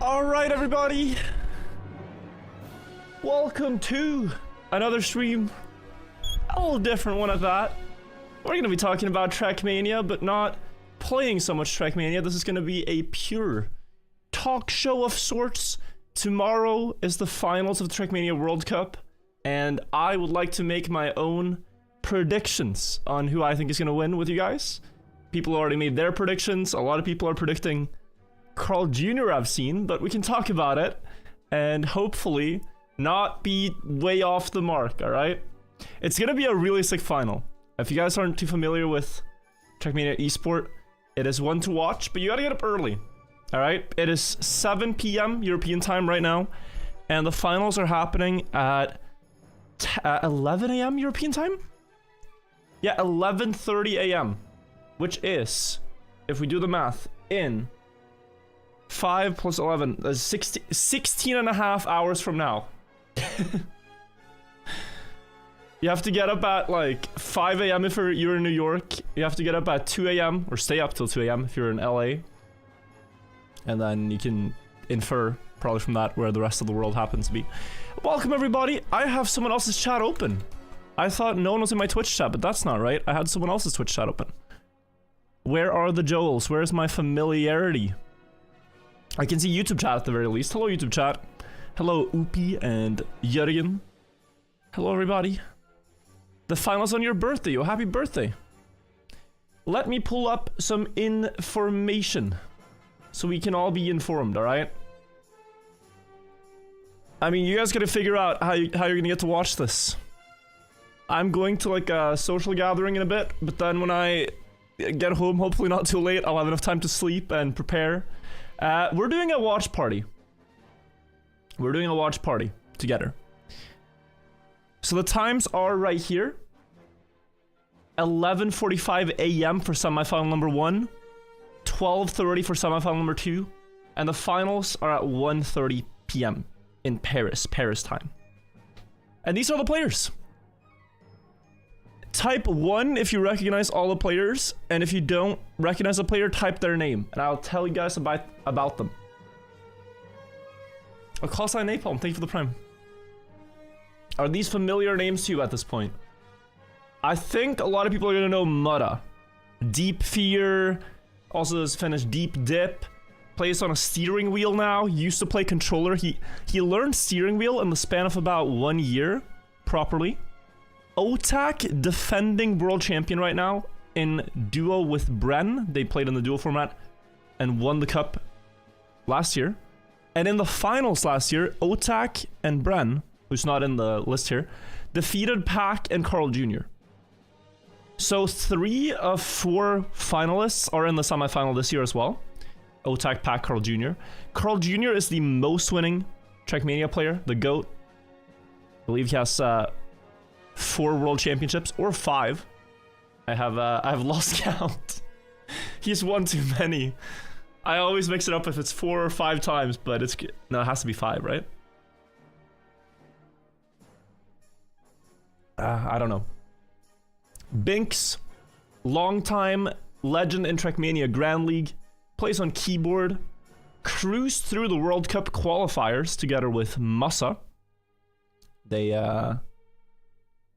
Alright, everybody. Welcome to another stream. A little different one at that. We're going to be talking about Trackmania, but not playing so much Trackmania. This is going to be a pure talk show of sorts. Tomorrow is the finals of the Trackmania World Cup, and I would like to make my own predictions on who I think is going to win with you guys. People already made their predictions. A lot of people are predicting Carl Jr. I've seen, but we can talk about it and hopefully not be way off the mark, alright? It's gonna be a really sick final. If you guys aren't too familiar with Trackmania eSport, it is one to watch, but you gotta get up early, alright? It is 7 p.m. European time right now, and the finals are happening at 11 a.m. European time? Yeah, 11:30 a.m., which is, if we do the math, in 5 plus 11, that's 16 and a half hours from now. You have to get up at like 5 a.m. if you're in New York. You have to get up at 2 a.m. or stay up till 2 a.m. if you're in LA. And then you can infer probably from that where the rest of the world happens to be. Welcome everybody. I have someone else's chat open. I thought no one was in my Twitch chat, but that's not right. I had someone else's Twitch chat open. Where are the Joels? Where's my familiarity? I can see YouTube chat at the very least. Hello, YouTube chat. Hello, Oopie and Jurgen. Hello, everybody. The finals on your birthday. Oh, happy birthday. Let me pull up some information so we can all be informed, alright? I mean, you guys gotta figure out how you're gonna get to watch this. I'm going to like a social gathering in a bit, but then when I get home, hopefully not too late, I'll have enough time to sleep and prepare. We're doing a watch party. We're doing a watch party together. So the times are right here. 11:45 a.m. for semifinal number 1. 12:30 for semifinal number 2. And the finals are at 1:30 p.m. in Paris time. And these are the players. Type 1 if you recognize all the players, and if you don't recognize a player, type their name, and I'll tell you guys about them. A call sign Napalm, thank you for the prime. Are these familiar names to you at this point? I think a lot of people are gonna know Mutta. Deep Fear, also has finished Deep Dip, plays on a steering wheel now, used to play controller. He learned steering wheel in the span of about 1 year, properly. Otak, defending world champion right now in duo with Bren. They played in the duo format and won the cup last year. And in the finals last year, Otak and Bren, who's not in the list here, defeated Pac and Carl Jr. So 3 of 4 finalists are in the semifinal this year as well. Otak, Pac, Carl Jr. Carl Jr. is the most winning Trackmania player, the GOAT. I believe he has 4 world championships, or 5. I have lost count. He's won too many. I always mix it up if it's 4 or 5 times, but it's no, it has to be 5, right? I don't know. Binks, longtime legend in Trackmania Grand League, plays on keyboard, cruised through the World Cup qualifiers together with Massa.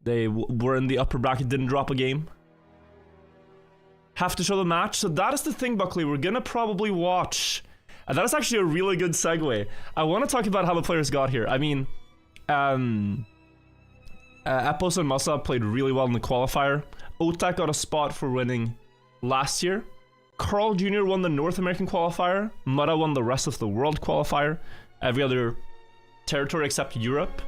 They were in the upper bracket, didn't drop a game. Have to show the match. So that is the thing, Buckley. We're gonna probably watch. That is actually a really good segue. I want to talk about how the players got here. I mean, Epos and Massa played really well in the qualifier. Otak got a spot for winning last year. Carl Jr. won the North American qualifier. Mutta won the rest of the world qualifier. Every other territory except Europe.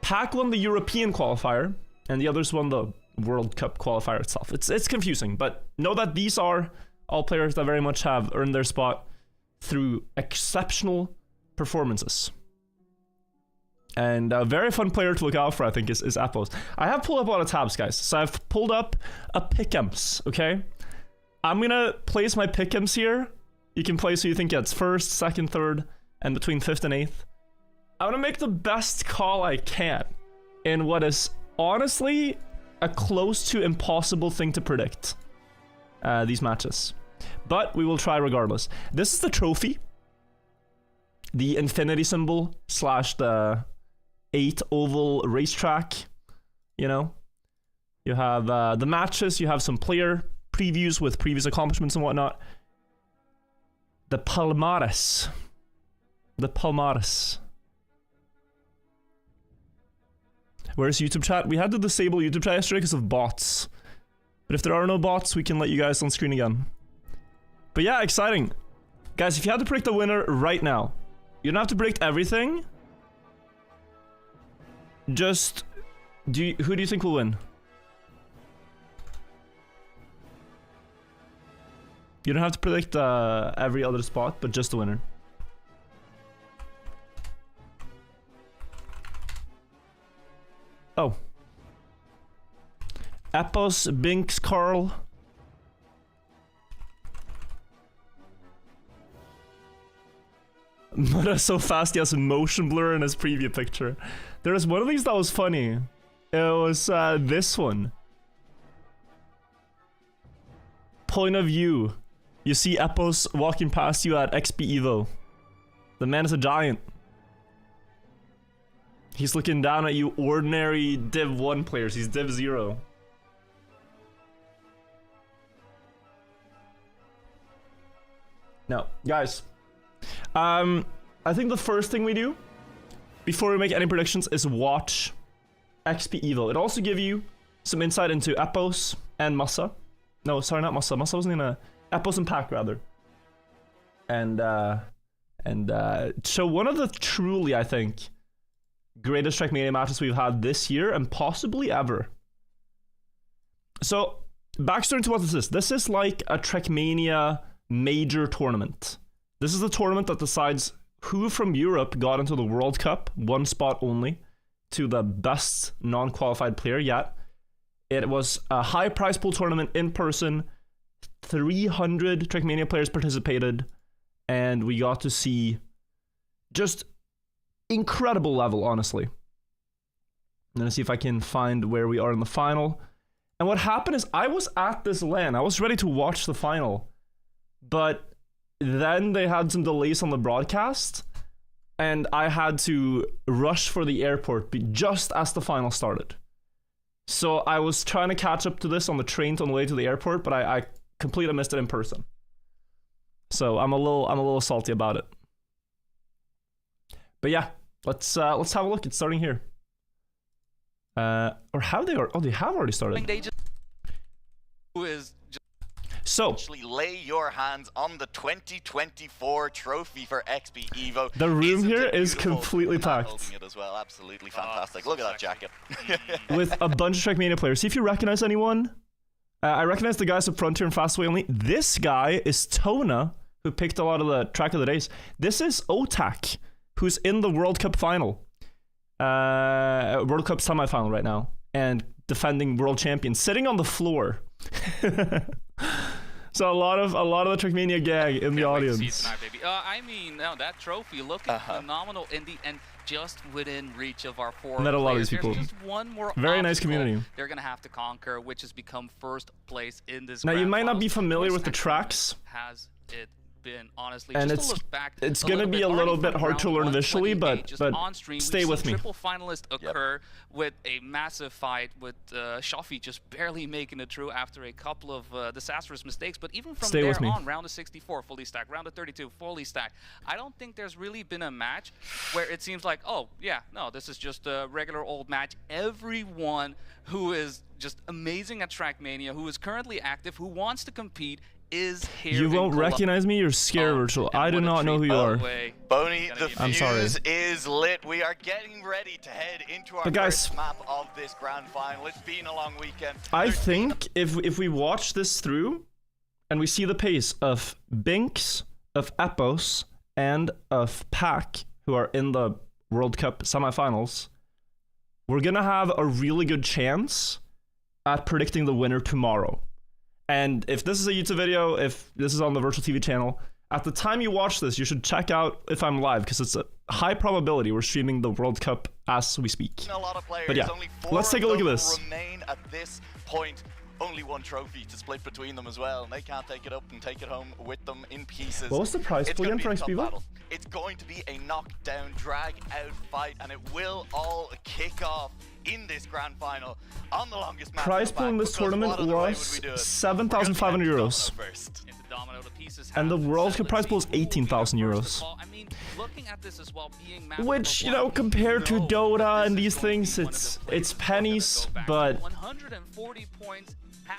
Pac won the European qualifier, and the others won the World Cup qualifier itself. It's confusing, but know that these are all players that very much have earned their spot through exceptional performances. And a very fun player to look out for, I think, is Epos. I have pulled up a lot of tabs, guys. So I've pulled up a pick'ems, okay? I'm gonna place my pick'ems here. You can place who you think gets first, second, third, and between 5th and 8th. I'm gonna make the best call I can in what is honestly a close to impossible thing to predict. These matches. But we will try regardless. This is the trophy. the infinity symbol / the 8 oval racetrack. You know, you have the matches, you have some player previews with previous accomplishments and whatnot. The palmares. The palmares. Where's YouTube chat? We had to disable YouTube chat yesterday because of bots. But if there are no bots, we can let you guys on screen again. But yeah, exciting. Guys, if you had to predict the winner right now, you don't have to predict everything. Just, who do you think will win? You don't have to predict every other spot, but just the winner. Oh. Epos, Binks, Carl. Mudda so fast he has a motion blur in his preview picture. There was one of these that was funny. It was this one. Point of view. You see Epos walking past you at XP Evo. The man is a giant. He's looking down at you ordinary Div 1 players. He's Div 0. Now, guys. I think the first thing we do before we make any predictions is watch XP Evo. It also gives you some insight into Epos and Massa. No, sorry, not Massa. Massa wasn't in a... Epos and Pack, rather. And so one of the truly, I think, greatest Trackmania matches we've had this year and possibly ever. So, backstory to what this is. This is like a Trackmania major tournament. This is the tournament that decides who from Europe got into the World Cup, one spot only, to the best non-qualified player yet. It was a high prize pool tournament in person. 300 Trackmania players participated, and we got to see just incredible level, honestly. I'm gonna see if I can find where we are in the final. And what happened is I was at this LAN. I was ready to watch the final, but then they had some delays on the broadcast, and I had to rush for the airport just as the final started. So I was trying to catch up to this on the train on the way to the airport, but I completely missed it in person. So I'm a little salty about it. But yeah, let's have a look. It's starting here. Or have they? Oh, they have already started. Who is? So, actually lay your hands on the 2024 trophy for XP Evo. The room here is completely packed. Holding it as well. Absolutely fantastic. Look at that jacket. With a bunch of Trackmania players. See if you recognize anyone. I recognize the guys up front here in Fastway only. This guy is Tona, who picked a lot of the track of the days. This is Otak, who's in the World Cup final. World Cup semi-final right now. And defending world champion. Sitting on the floor. So a lot of the Trackmania gang in the audience. Tonight, baby. I mean, no, that trophy looking phenomenal in the end, just within reach of our 4 Met a lot of these people. There's just one more very nice community. They're gonna have to conquer, which has become first place in this. Now you might not be finals. familiar with the tracks. Has it been honestly? And just to look back it's gonna be a little bit hard to learn visually, but on stream, stay with me. Triple finalists occur with a massive fight with Shoffy just barely making it through after a couple of disastrous mistakes. But even from there on, round of 64 fully stacked, round of 32 fully stacked. I don't think there's really been a match where it seems like, oh yeah, no, this is just a regular old match. Everyone who is just amazing at Trackmania, who is currently active, who wants to compete, is here. You won't recognize me. You're scared, Virtual. I do not know who you are. Boney, the fuse is lit. We are getting ready to head into our first map of this grand final. It's been a long weekend. I think if we watch this through and we see the pace of Binks, of Epos, and of Pack, who are in the World Cup semifinals, we're gonna have a really good chance at predicting the winner tomorrow. And if this is a YouTube video, if this is on the Virtual TV channel, at the time you watch this, you should check out if I'm live, because it's a high probability we're streaming the World Cup as we speak. A lot of players, but yeah, only 4 let's take a look at this. Remain at this point only one trophy to split between them as well, and they can't take it up and take it home with them in pieces. What was the prize pool again for XP? It's going to be a knockdown, drag-out fight, and it will all kick off in this grand final on the longest match. Prize pool in this tournament was 7,500 euros. And the World Cup prize pool is 18,000 euros. Which, you know, compared to Dota and these things, it's pennies, but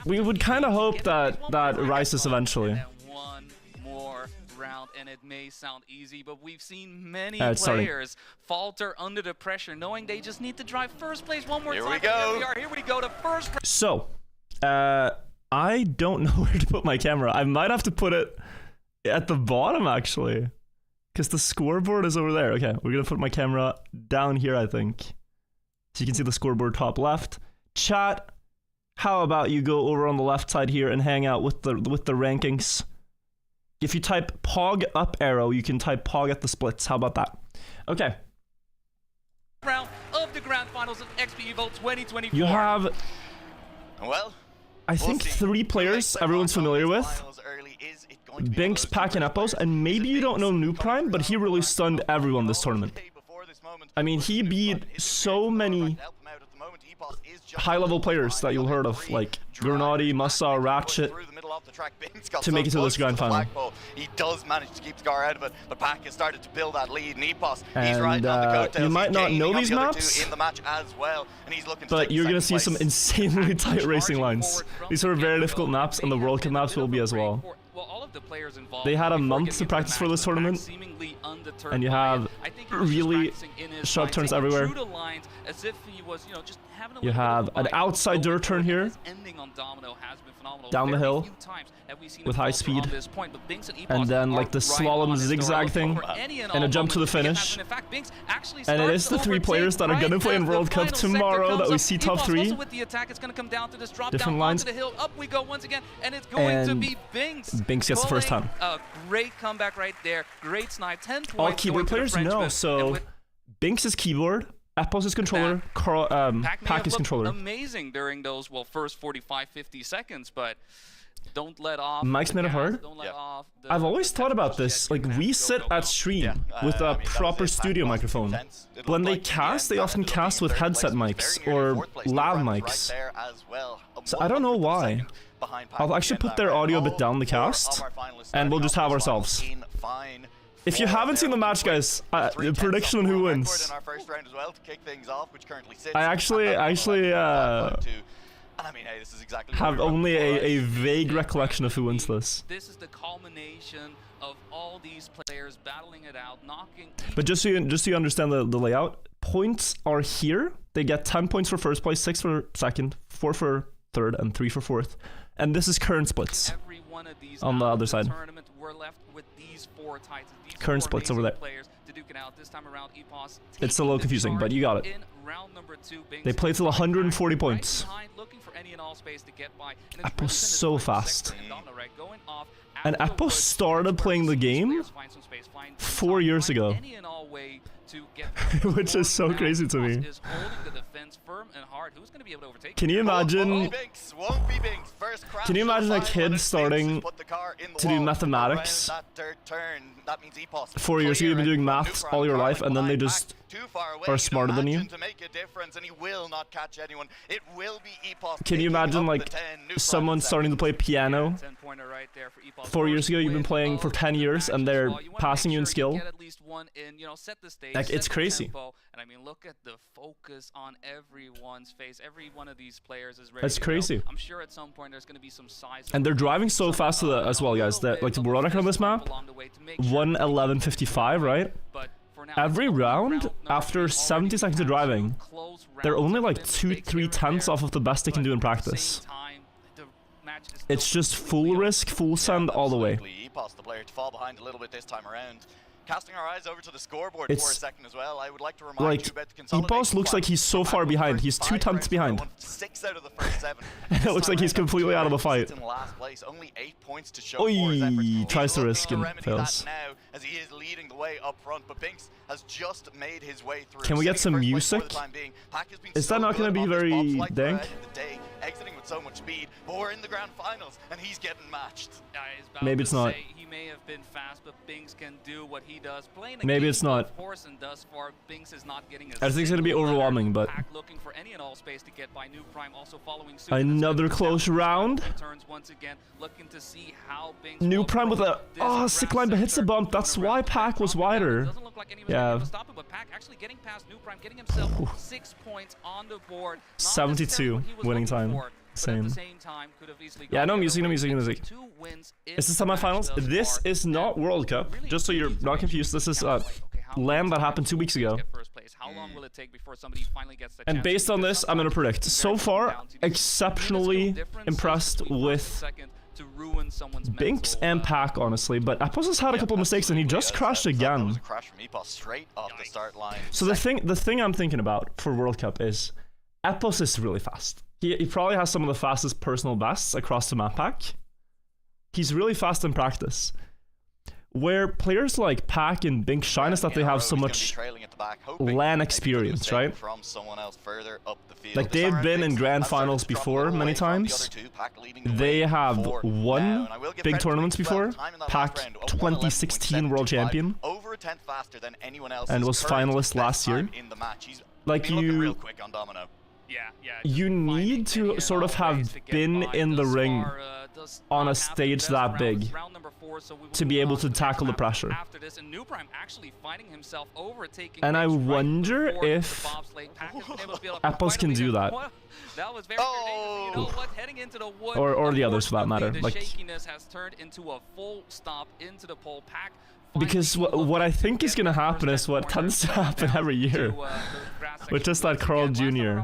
we would kind of hope that rises eventually. And it may sound easy, but we've seen many players falter under the pressure, knowing they just need to drive first place one more time. Here we go. Here we go to first place. So, I don't know where to put my camera. I might have to put it at the bottom, actually, because the scoreboard is over there. Okay, we're gonna put my camera down here, I think, so you can see the scoreboard top left. Chat, how about you go over on the left side here and hang out with the rankings? If you type POG up arrow, you can type POG at the splits. How about that? Okay. Round of the grand finals of XP Evo 2024. You have, well, I think 3 players everyone's familiar with. Binks, Pack, and Epos, and maybe you don't know New Prime, but he really stunned everyone this tournament. I mean, he beat so many high-level players that you'll heard of, like Grenadi, Massa, Ratchet, to make it to this grand final. He does manage to keep Scar out of it, but Pack has started to build that lead, and Epos, and he's right on the coattails. You might not know these maps, in the match as well, and he's looking but you're gonna see some insanely tight racing lines. These are very difficult maps, and the World Cup maps will be as well. They had a month to practice for this tournament, and you have really sharp turns everywhere. You have an outside dirt turn here, down the hill, with high speed, and then like the slalom zigzag thing, and a jump to the finish. And it is the 3 players that are gonna play in World Cup tomorrow that we see top 3. Different lines. And Binks gets the first time. Great comeback right there. Great snipe. 10 points. All keyboard players know, so Binks is keyboard, Epos is controller, Pack is controller. Amazing during those first 45-50 seconds, but don't let off. Mike's made it hard. I've always thought about this. Like, we sit at stream with a proper studio microphone. When they cast, they often cast with headset mics or lav mics. So I don't know why. I'll actually put their audio a bit down the cast, and we'll just have ourselves. If you haven't seen the match, guys, prediction on who wins. I actually have only a vague recollection of who wins this. This is the culmination of all these players battling it out, knocking. But just so you understand the layout, points are here. They get 10 points for first place, 6 for second, 4 for third, and 3 for fourth. And this is current splits on the other side. We're left with these 4 titans. Current splits over there. It's a little confusing, but you got it. They play till 140 points. Epos so fast. And Epos started playing the game 4 years ago. Which is so crazy to me. Can you imagine? Can you imagine a kid starting to do mathematics 4 years ago? You've been doing maths all your life, and then they just are smarter than you. Can you imagine like someone starting to play piano 4 years ago? You've been playing for 10 years, and they're passing you in skill. Like, it's crazy. And I mean, look at the focus on everyone's face. Every one of these players is ready. That's crazy. I'm sure at some point there's going to be some size. And they're driving so fast as well, guys. That like the world record on this map, 1:11:55, right? Every round, after 70 seconds of driving, they're only like 2-3 tenths off of the best they can do in practice. It's just full risk, full send all the way. The player to fall behind a little bit this time around. Casting our eyes over to the scoreboard for a second as well, I would like to remind you about the consolidation. Epos looks like he's so far behind. He's 2 tenths behind. 6 out of the first 7. And it looks like he's completely out of the fight. In last place, only 8 points to show Oi, tries to risk and fails. Now, as he is leading the way up front, but Binks has just made his way through. Can we get some music? Is that not going to be very dank? Exiting with so much speed, but we're in the grand finals, and he's getting matched. Maybe it's not. He may have been fast, but Binks can do what he does. Maybe it's not. And thus far, Binks is not getting I think it's going to be overwhelming, but looking for any and all space to get by New Prime, also following suit. Another close round. Turns once again, looking to see how Binks New Prime with a sick line, but hits the bump. That's why Pack was wider. Doesn't look like anyone able to stop him, but Pack actually getting past New Prime, getting himself 6 points on the board. 72 winning time. Same. Yeah, no music, no music, no music. Is this semifinals? This is not World Cup. Just so you're not confused, this is LAN that happened 2 weeks ago. And based on this, I'm gonna predict. So far, exceptionally impressed with Binks and Pack, honestly, but Epos has had a couple mistakes and he just crashed again. So the thing I'm thinking about for World Cup is Epos is really fast. He probably has some of the fastest personal bests across the map pack. He's really fast in practice. Where players like Pack and Binks shine is that they have so much LAN experience, right? Like they've been in grand finals before many times. They have won big tournaments before. Pack 2016 world champion and was finalist last year. Like you need to sort of have been in the ring on a stage that big to be able to tackle the pressure. And I wonder if Epos can do that. Or the others for that matter. Like, because what I think is going to happen is what tends to happen every year, which is that Carl Jr.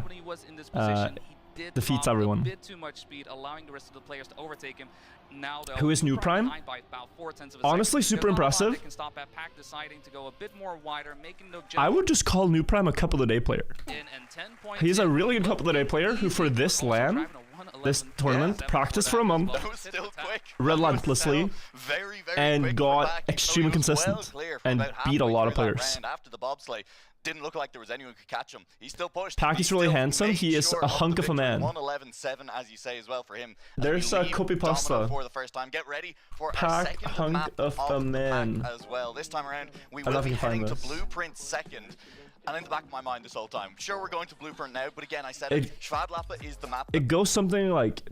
defeats everyone. Who is New Prime? Honestly, super impressive. I would just call New Prime a Cup of the Day player. He's a really good Cup of the Day player who for this LAN, this tournament, practiced for a month relentlessly and got extremely consistent and beat a lot of players. Didn't look like there was anyone who could catch him. He still pushed. Pack is really handsome. He is a hunk of a man. 111.7, as you say as well for him. There's a copy pasta. For the first time. Get ready for Pack a second hunk map of a man as well. This time around, we will be heading to Blueprint second. And in the back of my mind this whole time, sure we're going to Blueprint now, but again I said Schwadlappa is the map. It goes something like,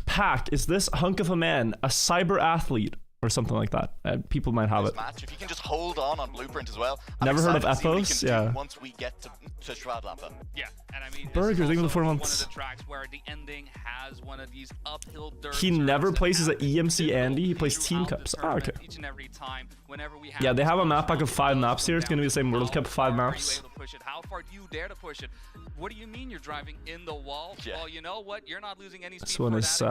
Pack, is this hunk of a man a cyber athlete? Or something like that. People might have it. If you can just hold on Blueprint as well. Never heard of Epos? Yeah. Once we get to Schwadlappa. Yeah, and I mean, Burger, thank you for the 4 months. He never plays as an EMC Andy, he plays Team Cups. Ah, okay. Yeah, they have a map pack of 5 maps here. It's gonna be the same World Cup, 5 maps. How far do you dare to push it? What do you mean you're driving in the wall? Yeah. Well, you know what? You're not losing any speed. This one is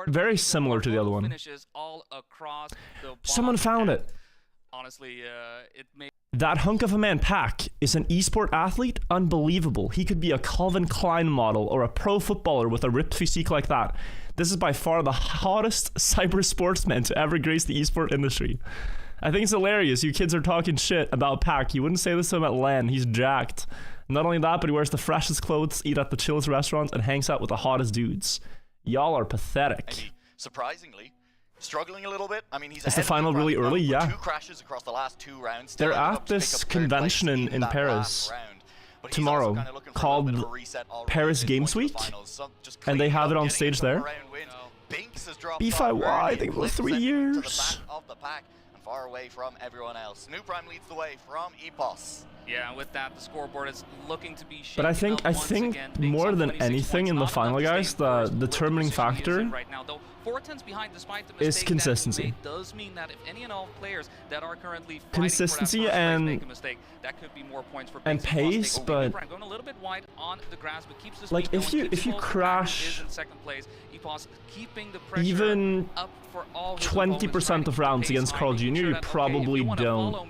very similar to the other one. Someone found it. Honestly, that hunk of a man Pack is an esport athlete? Unbelievable. He could be a Calvin Klein model or a pro footballer with a ripped physique like that. This is by far the hottest cyber sportsman to ever grace the esport industry. I think it's hilarious. You kids are talking shit about Pack. You wouldn't say this to him at LAN. He's jacked. Not only that, but he wears the freshest clothes, eat at the chillest restaurants, and hangs out with the hottest dudes. Y'all are pathetic. Surprisingly, struggling a little bit. I mean, he's is the final really early? Yeah. 2 crashes across the last 2 rounds. They're at this convention in Paris tomorrow called Paris Games Week, and they have it on stage there. B5Y, they were 3 years. Far away from everyone else. New Prime leads the way from Epos. Yeah, with that, the scoreboard is looking to be. But I think more than anything in the final, guys, the determining factor is consistency. Does mean that if any and all players that are currently consistency and make a mistake, that could be more points for pace, but going a little bit wide on the grass, but keeps the like if you crash even 20% of rounds against Carl Jr., you probably don't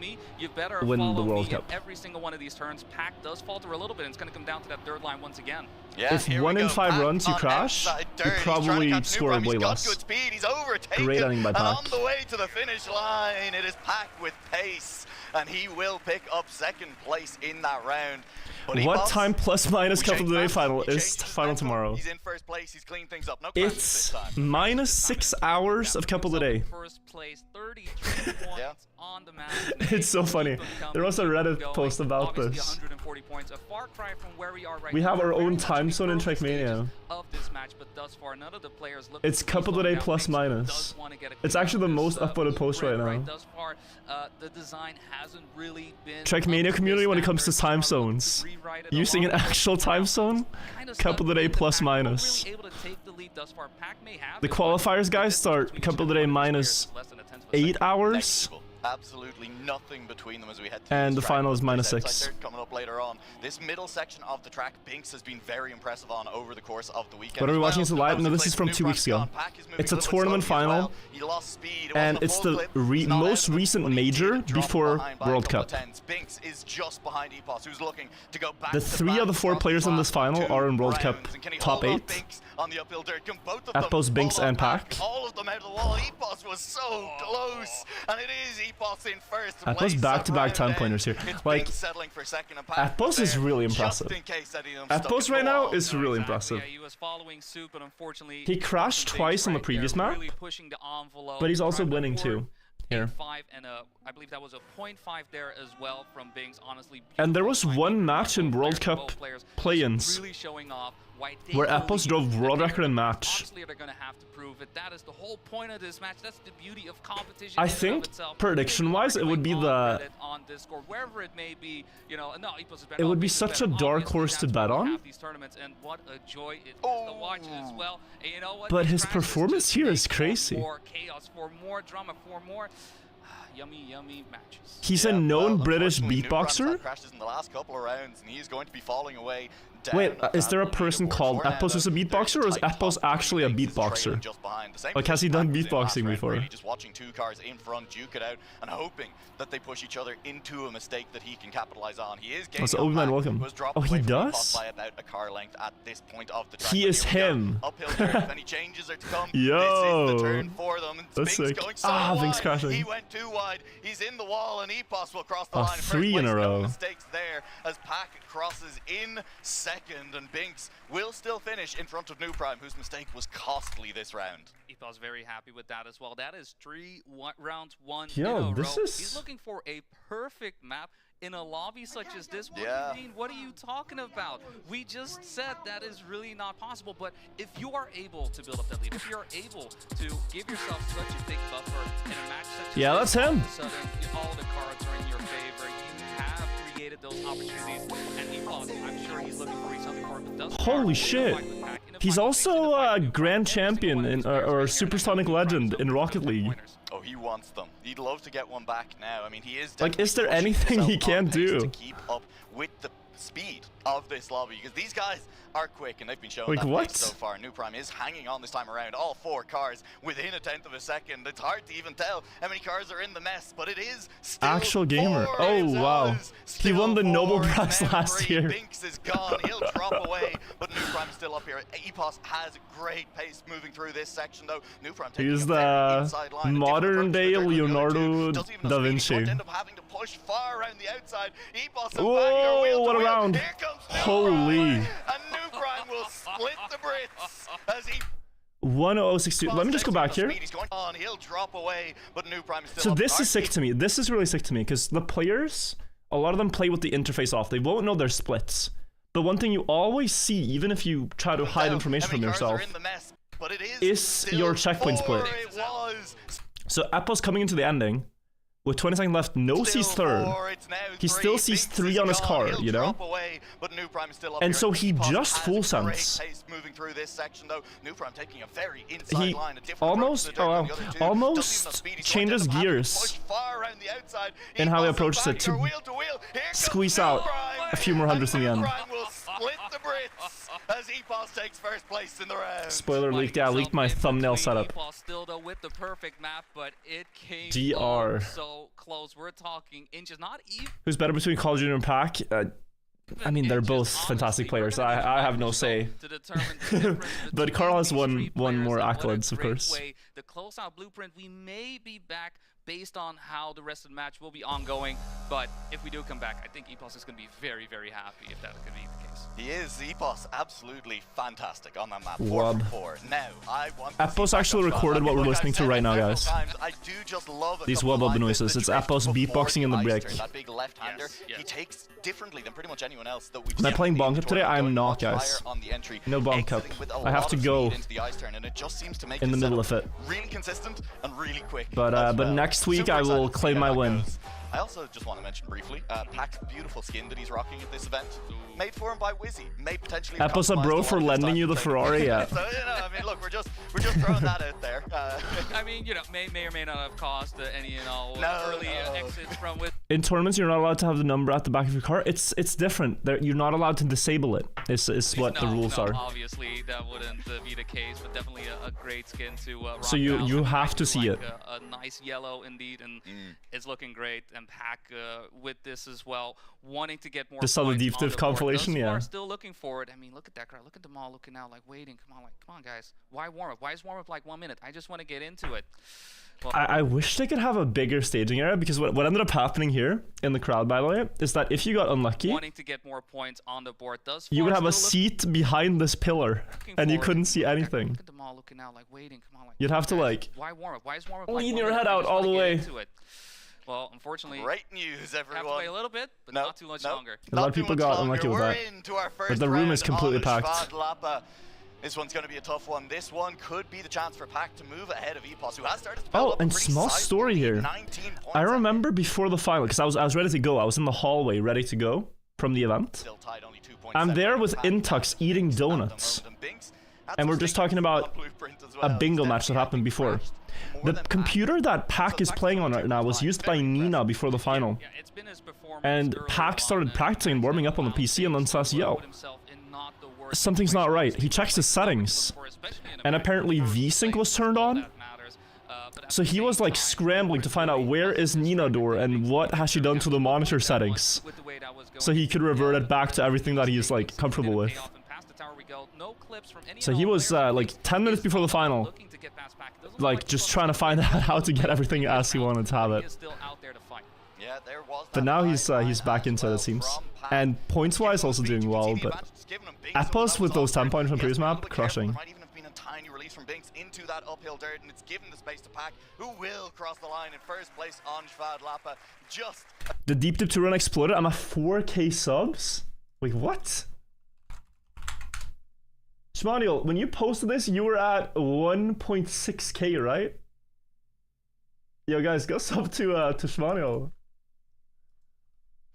win the World Cup. Every single one of these turns, Pack does falter a little bit, and it's going to come down to that 3rd line once again. Yeah, if 1 in 5 runs you crash, you probably score way less. Good speed. He's overtaken. Great ending by Pack. And on the way to the finish line, it is Pack with pace. and he will pick up second place in that round. But what time plus minus Cup of the Day final is final tomorrow? He's in first place. He's cleaned things up. No it's minus 6 hours of Cup of the Day. First place, 33 points on the match. It's so funny. There was a Reddit post about this. 140 points, a far cry from where we are right we now. have our own time zone in Trackmania. Of this match, but thus far, none of the players look it's Cup of the Day plus minus. It's actually the most upvoted post right now. Thus far, the design hasn't really been Trackmania community when it comes to time zones. Using an actual time zone, Cup of the Day plus minus. The qualifiers, guys, start Cup of the Day minus 8 hours. Absolutely nothing between them as we head to and the final is minus 6. Coming up later on. This middle section of the track, Binks has been very impressive on over the course of the weekend. But are we watching this live? No, this is from 2 weeks ago. It's a tournament final, and it's the most recent major before World Cup. Binks is just behind Epos, who's looking to go back. The 3 of the 4 players in this final are in World Cup top 8. On the uphill dirt, both of Epos, Binks, and Pack. All of them out of the wall. Epos was so close, and it is Epos in first place. Epos back-to-back 10-pointers here. Like, Epos is really impressive. Epos right now is really impressive. He crashed twice on the previous map, but he's also winning too. Here. I believe that was a 0.5 there as well from Binks. Honestly, and there was one match in World Cup play-ins where Epos drove world record in match. Honestly, they're gonna have to prove it. That is the whole point of this match. That's the beauty of competition. I think prediction-wise, it would be the. It would be such a dark horse to bet on. But his performance here is crazy. More chaos, for more drama, for more yummy matches. He's a known British beatboxer. Crashes in the last couple of rounds, and he's going to be falling away. Wait, is there a person called Epos who's a beatboxer, or is Epos actually a beatboxer? Like, has he done beatboxing before? Just watching 2 cars in front duke it out and hoping that they push each other into a mistake that he can capitalize on. He is getting old man, welcome. Oh, he does? By about a car length at this point of the track. He is him. Uphill turn, if any changes are to come. Yo, this is the turn for them. That's sick. Going so Binks crashing. He went too wide. He's in the wall, and Epos will cross the line. 3 in a row. No mistakes there as Pack crosses in second, and Binks will still finish in front of New Prime, whose mistake was costly this round. Epos very happy with that as well. That is 3 rounds won Yo, in a row. This is... He's looking for a perfect map in a lobby such as this. What do you mean? What are you talking about? We just said that is really not possible, but if you are able to build up that lead, if you're able to give yourself such a big buffer in a match such as that's him. All of a sudden, all the cards are in your favor. You have created those opportunities, and Epos, I'm sure he's looking for something for him. Holy shit. He's also a grand champion in, or supersonic legend in Rocket League. Oh, he wants them. He'd love to get one back now. I mean, he is like, is there anything he can't do to keep up with the speed of this lobby? Because these guys are quick, and they've been showing like, that what? pace so far. New Prime is hanging on this time around. All 4 cars within a 1/10 of a second. It's hard to even tell how many cars are in the mess, but it is still actual gamer. 4. Oh wow, he won the Nobel Prize last year. Binks is gone. He'll drop away, but New Prime is still up here. Epos has great pace moving through this section, though. New Prime taking he's the modern-day Leonardo da Vinci. End up having to push far around the outside. Epos whoa, what a round! Holy! And New Prime will split the Brits as he 1062. Let me just go back here. He'll drop away, but New Prime is still so this is sick to me. This is really sick to me because the players, a lot of them play with the interface off. They won't know their splits. But one thing you always see, even if you try to hide information from yourself, is your checkpoint split. So Epos coming into the ending, with 20 seconds left, no sees third. He still sees 3 on his car, you know? And so he just full sense. He almost changes gears in how he approaches it to squeeze out a few more hundreds in the end. As Epos takes first place in the round. Spoiler leaked. Yeah, I leaked my thumbnail setup. Still though with the perfect map, but it came DR. So close. We're talking inches, not even. Who's better between Call Jr. and Pack? I mean, they're both fantastic players. I have no say. But Carl has won more accolades, of course. The closeout blueprint, we may be back based on how the rest of the match will be ongoing. But if we do come back, I think EPOS is going to be very, very happy if that could be the case. He is. EPOS absolutely fantastic on that map. Wub. 4 for 4. Now, I want Epos actually recorded what we're listening to right now, guys. I do just love These wub noises. It's Epos beatboxing in the break. That big left-hander, he takes differently than pretty much anyone else that we've Am I playing Bonk Cup today? I am not, guys. No Bonk Cup. I have to go in the middle of it. Really consistent and really quick. But next week I will claim my win. I also just want to mention briefly, Pack's beautiful skin that he's rocking at this event, made for him by Wizzy, may potentially. Episode bro for lending you the Ferrari, yeah. So, you know, I mean, look, we're just throwing that out there. I mean, you know, may or may not have caused any and all early exits from with. In tournaments, you're not allowed to have the number at the back of your car. It's different. You're not allowed to disable it. Is what the rules are. Obviously, that wouldn't be the case, but definitely a great skin to rock. So you have to see it. A nice yellow indeed, and it's looking great. And Pack with this as well, wanting to get more. This other deep div compilation, yeah. Still looking for it. I mean, look at that crowd. Look at them all looking out, like waiting. Come on, guys. Why warm up? Why is warm up like 1 minute? I just want to get into it. Well, I wish they could have a bigger staging area, because what ended up happening here in the crowd, by the way, is that if you got unlucky, wanting to get more points on the board, you would have a seat behind this pillar, and you couldn't see anything. Look at them all looking out, like waiting. Come on, like. You'd have to like. Why warm up? Why is warm up? Lean your head out all the way. Well, unfortunately, great news, everyone. Have to wait a little bit, but not too much longer. A lot of people got unlucky with that. But the room is completely packed. This one's going to be a tough one. This one could be the chance for Pack to move ahead of EPOS, who has started to build up a and pretty small story here. 19 points. I remember before the final, because I was ready to go. I was in the hallway ready to go from the event. Still tied, only 2 points. I'm there with Intux eating donuts. And we're just talking about a bingo match that happened before. The computer that Pack is playing on right now was used by Nina before the final. And Pack started practicing and warming up on the PC and then says, yo, something's not right. He checks his settings. And apparently VSync was turned on. So he was like scrambling to find out where is Nina door and what has she done to the monitor settings. So he could revert it back to everything that he's like comfortable with. So he was like 10 minutes before the final, like just trying to find out how to get everything as he wanted to have it. But now he's back into it, it seems. And points wise also doing well, but Epos with those 10 points from previous map, crushing. From Binks into that uphill dirt, and it's given the space to Pack, who will cross the line in first place on Svadlapa. Just the deep dip to run exploded. I'm at 4K subs. Wait, what? Shmaniel, when you posted this, you were at 1.6K, right? Yo, guys, go sub to Shmaniel.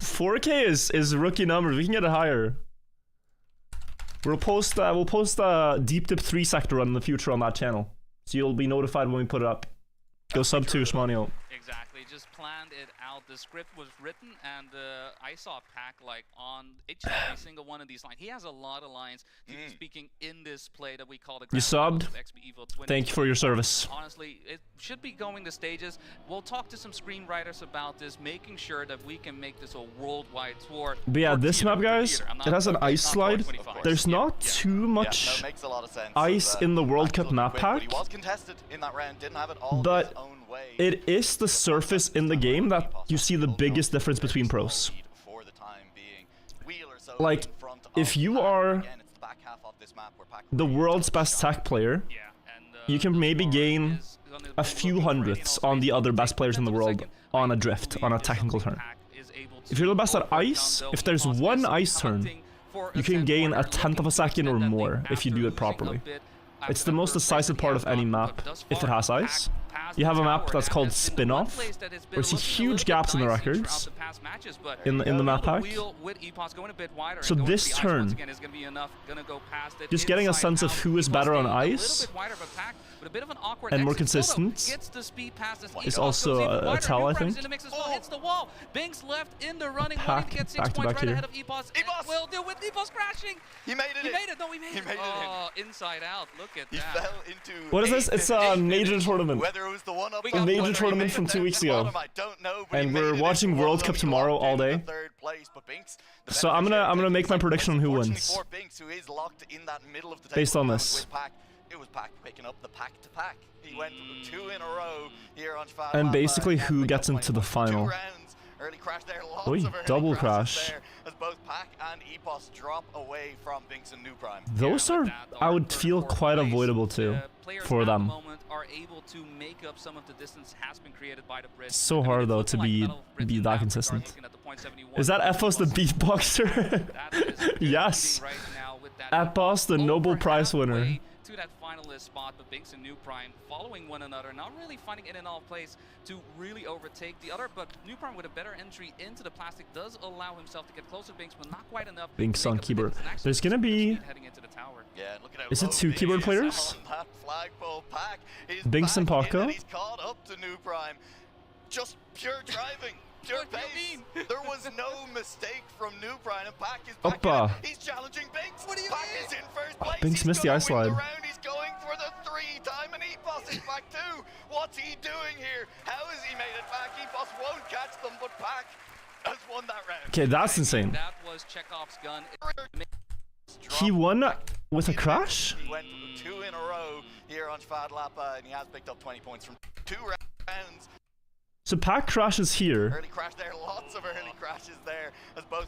4K is rookie numbers. We can get it higher. We'll post deep dip 3 sector run in the future on that channel, so you'll be notified when we put it up. Go sub to Shmaniel. Exactly, just planned it out. The script was written, and I saw Pack like on each and every single one of these lines. He has a lot of lines, speaking in this play that we call the. You subbed. Thank you for your service. Honestly, it should be going to stages. We'll talk to some screenwriters about this, making sure that we can make this a worldwide tour. But yeah, this map, guys, it has an ice slide. There's not too much ice in the World Cup map pack, but it is the surface in the game that you see the biggest difference between pros. Like, if you are the world's best tech player, you can maybe gain a few hundredths on the other best players in the world on a drift, on a technical turn. If you're the best at ice, if there's one ice turn, you can gain a 1/10 of a second or more if you do it properly. It's the most decisive part of any map if it has ice. You have a map that's called Spin-Off, where you see huge gaps in the records in the map pack. So this turn, just getting a sense of who is better on ice and more consistent is also a tell, I think. Pack back to back here. Will do with EPOS crashing. He made it. He made it. No, he made it. Oh, inside out. Look at that. He fell into. What is this? It's a major tournament. A major tournament from 2 weeks ago. And we're watching World Cup tomorrow all day. So I'm gonna make my prediction on who wins based on this. it was Pack picking up the pack to pack. He went 2 in a row here on Shvad. And basically, who gets into the final? 2 rounds. Early crash there. Lots Oy, of early double crash. there as both Pack and Epos drop away from Binks and New Prime. Those are, I would feel, quite avoidable too, for them. Are able to make up some of the distance has been created by the bridge. It's so hard though to be that consistent. Is that Epos the beatboxer? Yes. Epos the Nobel Prize winner. To that finalist spot, but Binks and New Prime following one another, not really finding in and all place to really overtake the other, but New Prime with a better entry into the plastic does allow himself to get close to Binks, but not quite enough. Binks on keyboard. There's gonna be... Yeah, look at is it 2 keyboard players? Binks and Paco? He's caught up to New Prime. Just pure driving. Pure pace. There was no mistake from New Prime, and Pack is back in. He's challenging Binks. Pack is in first place. Binks missed the ice slide. He's going for the 3-time, and Epos is back too. What's he doing here? How has he made it back? Epos won't catch them, but Pack has won that round. Okay, that's insane. That was Chekhov's gun. He won with a crash? He went 2 in a row here on Shvad Lapa, and he has picked up 20 points from 2 rounds. So Pack crashes here. Early crash there, lots of early crashes there as both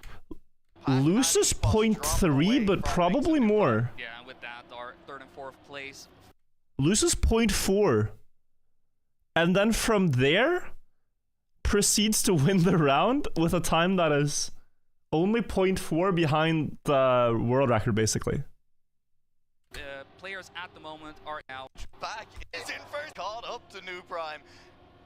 Loses 0.3, but probably more. Yeah, with that, our 3rd and 4th place. Loses 0.4. And then from there, proceeds to win the round with a time that is only 0.4 behind the world record, basically. Players at the moment are out. Back is in first, caught up to New Prime.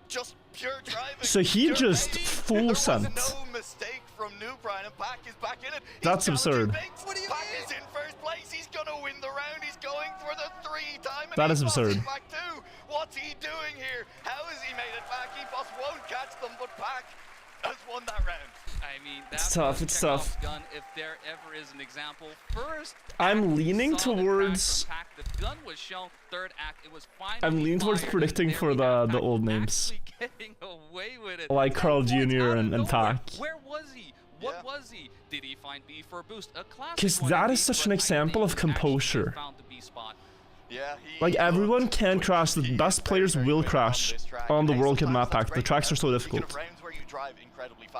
Just pure driving. So he just full sent. There was no mistake from New Prime, and Pack is back in it. That's absurd. Pack is in first place. He's gonna win the round. He's going for the 3-time. That is absurd. Back too. What's he doing here? How has he made it back? Epos won't catch them, but Pack has won that round. I mean, it's tough. It's tough. Gun, if there ever is an example. First, I'm leaning towards. The gun was shown. 3rd act, it was I'm leaning towards predicting for the old names, away with it. like Carl Jr. and Pack. Where was he? What was he? Did he find B for a boost? Because that is such an example of composure. Yeah, like, everyone can crash. The best players will crash on the World Cup map pack. The tracks are so difficult.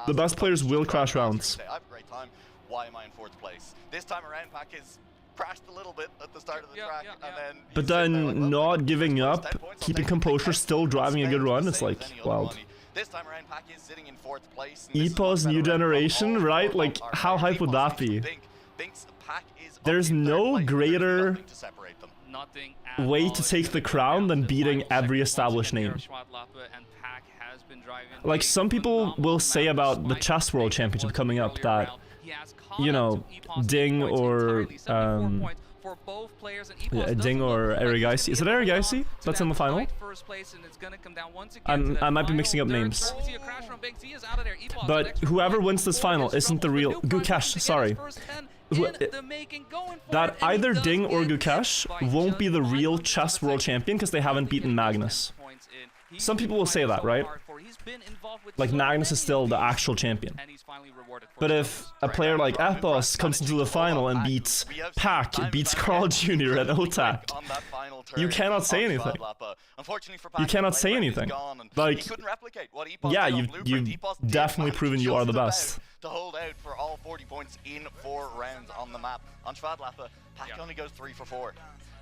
The best players will crash rounds. I have a great time. Why am I in 4th place? This time around, Pack has crashed a little bit at the start of the track, and then. But then not giving up, keeping composure, still driving a good run. It's like wild. This time around, Pack is sitting in 4th place. Epos new generation, right? Like, how hype would that be? There's no greater way to take the crown than beating every established name. Like, some people will say about the Chess World Championship coming up that, you know, Ding or Ding or Erigaisi. Is it Erigaisi that's in the final? I might be mixing up names. But whoever wins this final isn't the real Gukesh, sorry. That either Ding or Gukesh won't be the real Chess World Champion because they haven't beaten Magnus. Some people will say that, right? Like, Magnus is still the actual champion. But if a player like Epos comes into the final and beats Pack, beats Carl Jr. and Otak, you cannot say anything. You cannot say anything. Like, yeah, you've definitely proven you are the best. To hold out for all 40 points in 4 rounds on the map. On Shvad Lapa, Pack only goes 3 for 4.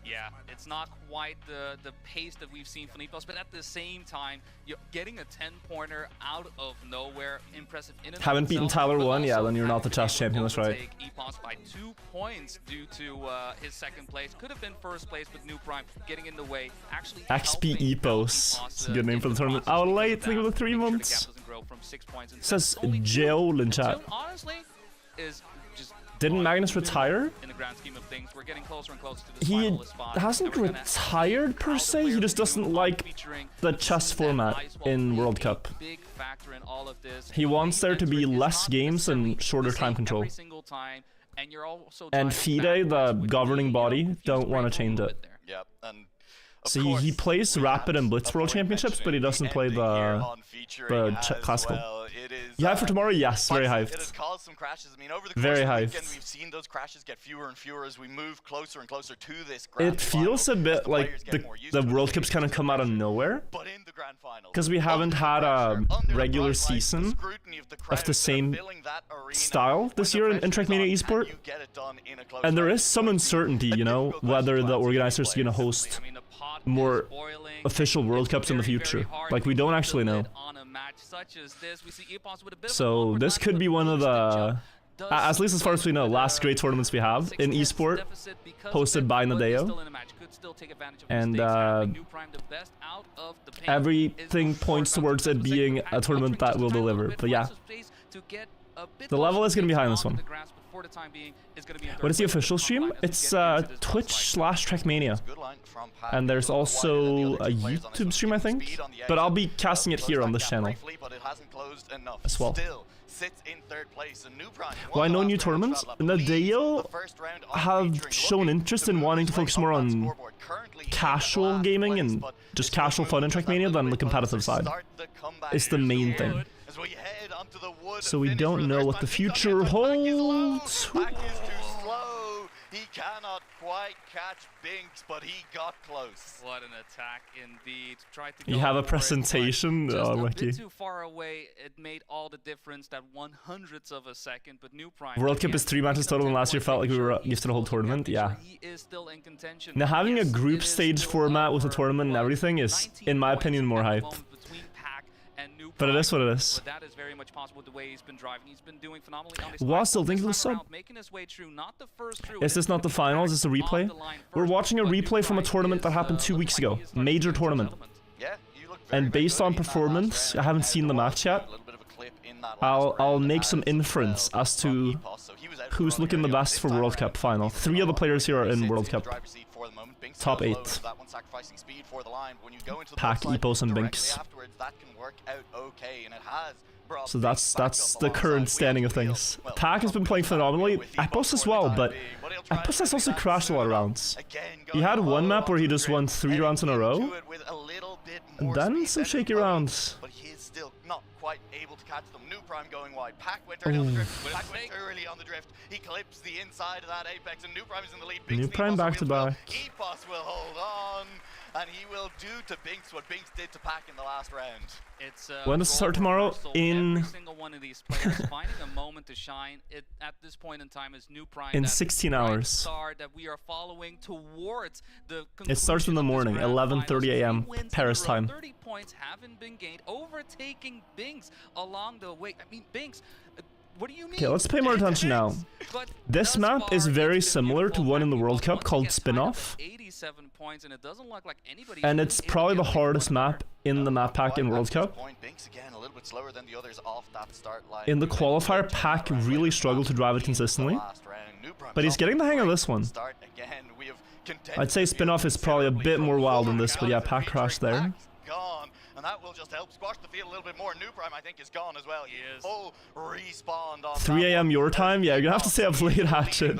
Yeah, it's not quite the pace that we've seen from Epos, but at the same time, you're getting a 10-pointer out of nowhere, impressive in and haven't beaten Tyler 1, yeah, then you're not the chess champion, that's right. Epos by 2 points due to his 2nd place. Could have been 1st place, but New Prime getting in the way. Actually, XP Epos. It's a good name for the tournament. Out late, think of the 3 months. Says Joel in chat. Honestly, is just didn't Magnus retire? In the grand scheme of things, we're getting closer and closer to this he hasn't retired per se, he just doesn't like the chess format in World Cup. He wants there to be less games and shorter time control. And FIDE, the governing body, don't want to change it. So he plays Rapid and Blitz World Championships, but he doesn't play the classical. Yeah, for tomorrow, yes, very It hyped. has caused some crashes. I mean, over the course Very of the hyped. weekend, we've seen those crashes get fewer and fewer as we move closer and closer to this grand It feels a final, bit as like players get the more used the to it. World Cup's kind of come out of nowhere. But in the grand final, Because we haven't had a regular season of the same style this year in Trackmania Esport. And there is some uncertainty, you know, whether the organizers are going to host more official World Cups in the future. Like, we don't actually know. So this could be one of the, at least as far as we know, last great tournaments we have in esport, hosted by Nadeo. And everything points towards it being a tournament that will deliver. But yeah, the level is going to be high in this one. What is the official stream? It's Twitch/Trackmania. And there's also a YouTube stream, I think. But I'll be casting it here on this channel as well. Well, I know new tournaments. Nadeo have shown interest in wanting to focus more on casual gaming and just casual fun in Trackmania than the competitive side. It's the main thing. So we don't know what the future holds. He cannot quite catch Binks, but he got close. What an attack indeed. Tried to you have a presentation? Just oh, a Wiki. bit too far away. It made all the difference, that 1/100th of a second, but New Prime. World Cup is 3 matches total, and last year felt like we were gifted a whole tournament. Yeah. He is still in contention. Now having a Yes, group it is stage still format with a over tournament and everything is, 19 in my points opinion, more at the hype. moment between Pac and New But it Prime. is what it is. But that is very much possible the way he's been driving. He's been doing phenomenally on this Wow, still thinking of the this time sub. around, making his way through, not the first through. Is this not the finals? Is this a replay? We're watching a replay from a tournament that happened 2 weeks ago. Major tournament. Yeah, you look very, And based on performance, I haven't seen the match yet. I'll make some inference as to who's looking the best for World Cup final. 3 of the players here are in World Cup. Top 8. Pac, Epos, and Binks. So that's the current standing of things. Pac has been playing phenomenally. Epos as well, but Epos has also crashed a lot of rounds. He had one map where he just won 3 rounds in a row, and then some shaky rounds. But he is still not quite able to catch them. New Prime going wide. Pac went early on the drift. Pac went early on the drift. He clips the inside of that apex, and New Prime is in the lead. New Prime back to back. Epos will hold on, and he will do to Binks what Binks did to Pac in the last round. It's when does it start tomorrow? In every single one of these players finding a moment to shine. It at this point in time is New Prime. in 16 hours. Star that we are following towards the It starts in the morning, 11:30 a.m. Paris time. 30 points haven't been gained, overtaking Binks along the way. I mean, Binks. What do you mean? Okay, let's pay more attention now. This map is very similar to one in the World Cup called Spinoff. 87 points, and it doesn't look like anybody. And it's probably the hardest map in the map pack in World Cup. In the qualifier, Pac really struggled to drive it consistently, but he's getting the hang of this one. I'd say Spinoff is probably a bit more wild than this, but yeah, Pac crashed there. And that will just help squash the field a little bit more. New Prime, I think, is gone as well. He is. Full respawned on 3 a.m. your time? Yeah, you're gonna have to stay up late, Hatchet.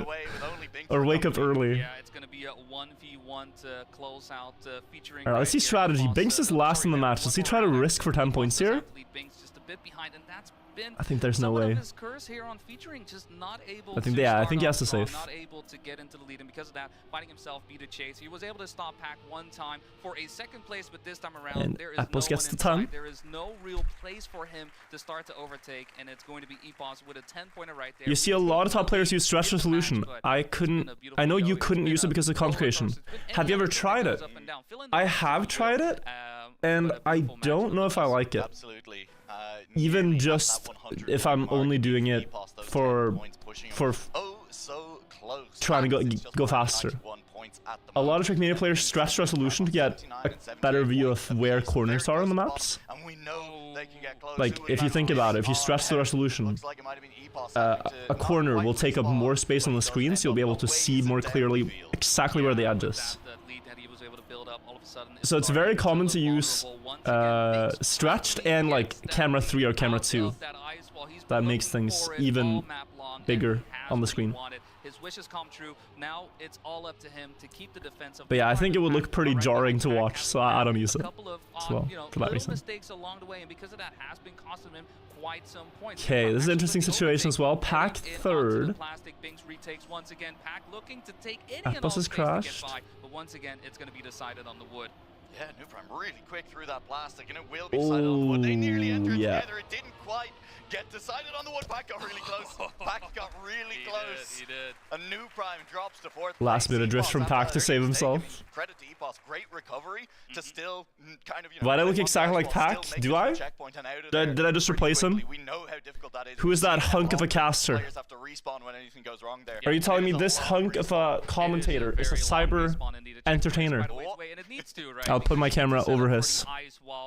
Or wake up early. Yeah, it's gonna be a 1v1 to close out, featuring. Alright, let's see strategy. Binks is last in the match. Does he try to risk for 10 points here? Binks just a bit behind, and that's been I think there's no way. his curse here on featuring, just not able I think to I start think he has to off strong, save. not able to get into the lead, and because of that, finding himself beat a chase. He was able to stop Pac one time for a second place, but this time around And there is Epos no gets one the ton. inside. There is no real place for him to start to overtake, and it's going to be Epos with a 10-pointer right there. You see a lot of top players use stretch resolution. I know you couldn't use it because of consecration. Have you ever tried it? I have tried it, and I don't know if I like it. Absolutely. Even just if I'm only doing it for trying to go faster. A lot of Trackmania players stretch resolution to get a better view of where corners are on the maps. Like, if you think about it, if you stretch the resolution, a corner will take up more space on the screen, so you'll be able to see more clearly exactly where the edge is. So it's very common to use stretched and like camera 3 or camera 2. That makes things even bigger on the screen. His wishes come true. Now it's all up to him to keep the defense of. But yeah, I think it would look pretty jarring to watch, so I don't use it as well, for that reason. Mistakes along the way, and because of that has been costing him quite some points. Okay, this is an interesting situation as well. Pack third. Retakes once again. Pack looking to take any Apples has crashed. But once again, it's going to be decided on the wood. Yeah, Nuprime really quick through that plastic, and it will be decided on the wood. They nearly entered together. It didn't quite get decided on the wood. Pack got really close. Pack got really close. He did. A Nuprime drops to fourth. Last minute drift from Pack to save himself. Credit to Epos, great recovery to still kind of. Why do I look exactly like Pack? Do I? Did I just replace him? We know how difficult that is. Who is that hunk of a caster? Players have to respawn when anything goes wrong there. Are you telling me this hunk of a commentator is a cyber entertainer? I'll put my camera over his.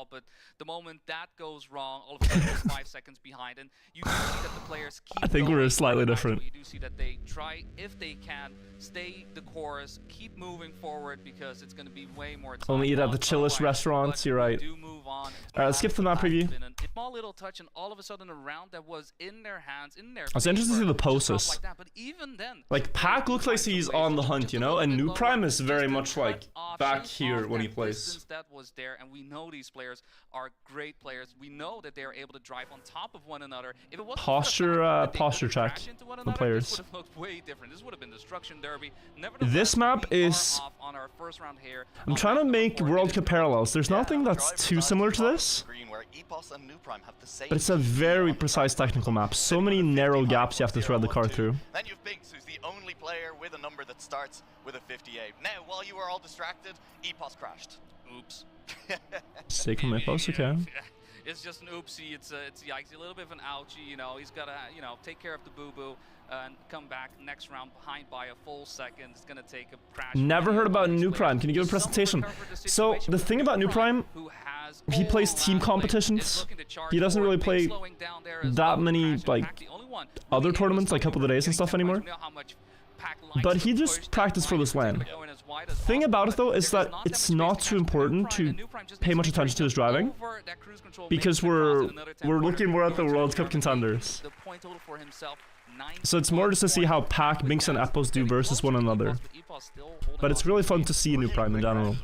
But the moment that goes wrong, all of a sudden 5 seconds behind, and you do see that the players keep I think we're slightly different. You do see that they try, if they can, stay the course, keep moving forward, because it's going to be way more time. Only eat at the chillest restaurants, you're right. Alright, let's skip the map preview. A small little touch, and all of a sudden a round that was in their hands, in their. I was interested to see the poses. Like that, but even then, like Pack looks like he's on the hunt, you know, and Nuprime is very much like back here when he plays. That was there, and we know these players are great players. We know that they are able to drive on top of one another. If it wasn't posture check the players. This would have looked way different. This would have been destruction derby. This map is. I'm trying to make World Cup parallels. There's nothing that's too similar to this, but it's a very precise technical map. So many narrow gaps you have to thread the car through. Then you've Binks, who's the only player with a number that starts with a 58. Now, while you were all distracted, Epos crashed. Oops. Sick on my post, okay. It's just an oopsie. It's yikes, a little bit of an ouchie. You know, he's got to take care of the boo-boo and come back next round behind by a full second. It's gonna take a crash. Never heard about Nuprime. Can you give a presentation? So the thing about Nuprime, he plays team competitions. He doesn't really play that many like other tournaments, like Couple of Days and stuff anymore. But he just practiced for this LAN. Thing about it though is that it's not too important to pay much attention to his driving, because we're looking more at the World Cup contenders. So it's more just to see how Pack, Binks, and Epos do versus one another. But it's really fun to see Nuprime in general.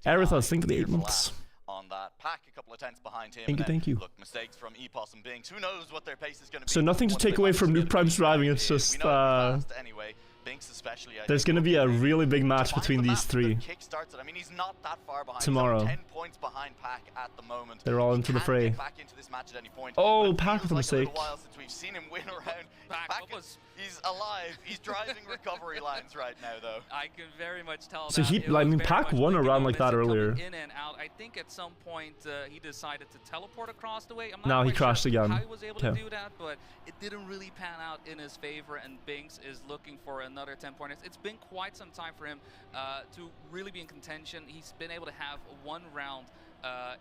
Aerithas, think of the 8 months. On that. Pack a couple of tenths behind him. Thank you. Look, mistakes from Epos and Binks. Who knows what their pace is going to be? So nothing to take away from Nuprime's driving. It's just anyway. Binks especially. There's going to be a really big match between these three. I mean, he's not that far behind. Tomorrow. 10 points behind Pack at the moment. They're all into the fray. Back into this match at any point. Oh, Pack with a mistake. It's been a while since we've seen him win around. Pack he's alive. He's driving recovery lines right now, though. I can very much tell. So Pack won a round like that earlier. In and out. I think at some point he decided to teleport across the way. I'm not now he crashed again. How he was able to do that, but it didn't really pan out in his favor. And Binks is looking for another 10 pointers. It's been quite some time for him to really be in contention. He's been able to have one round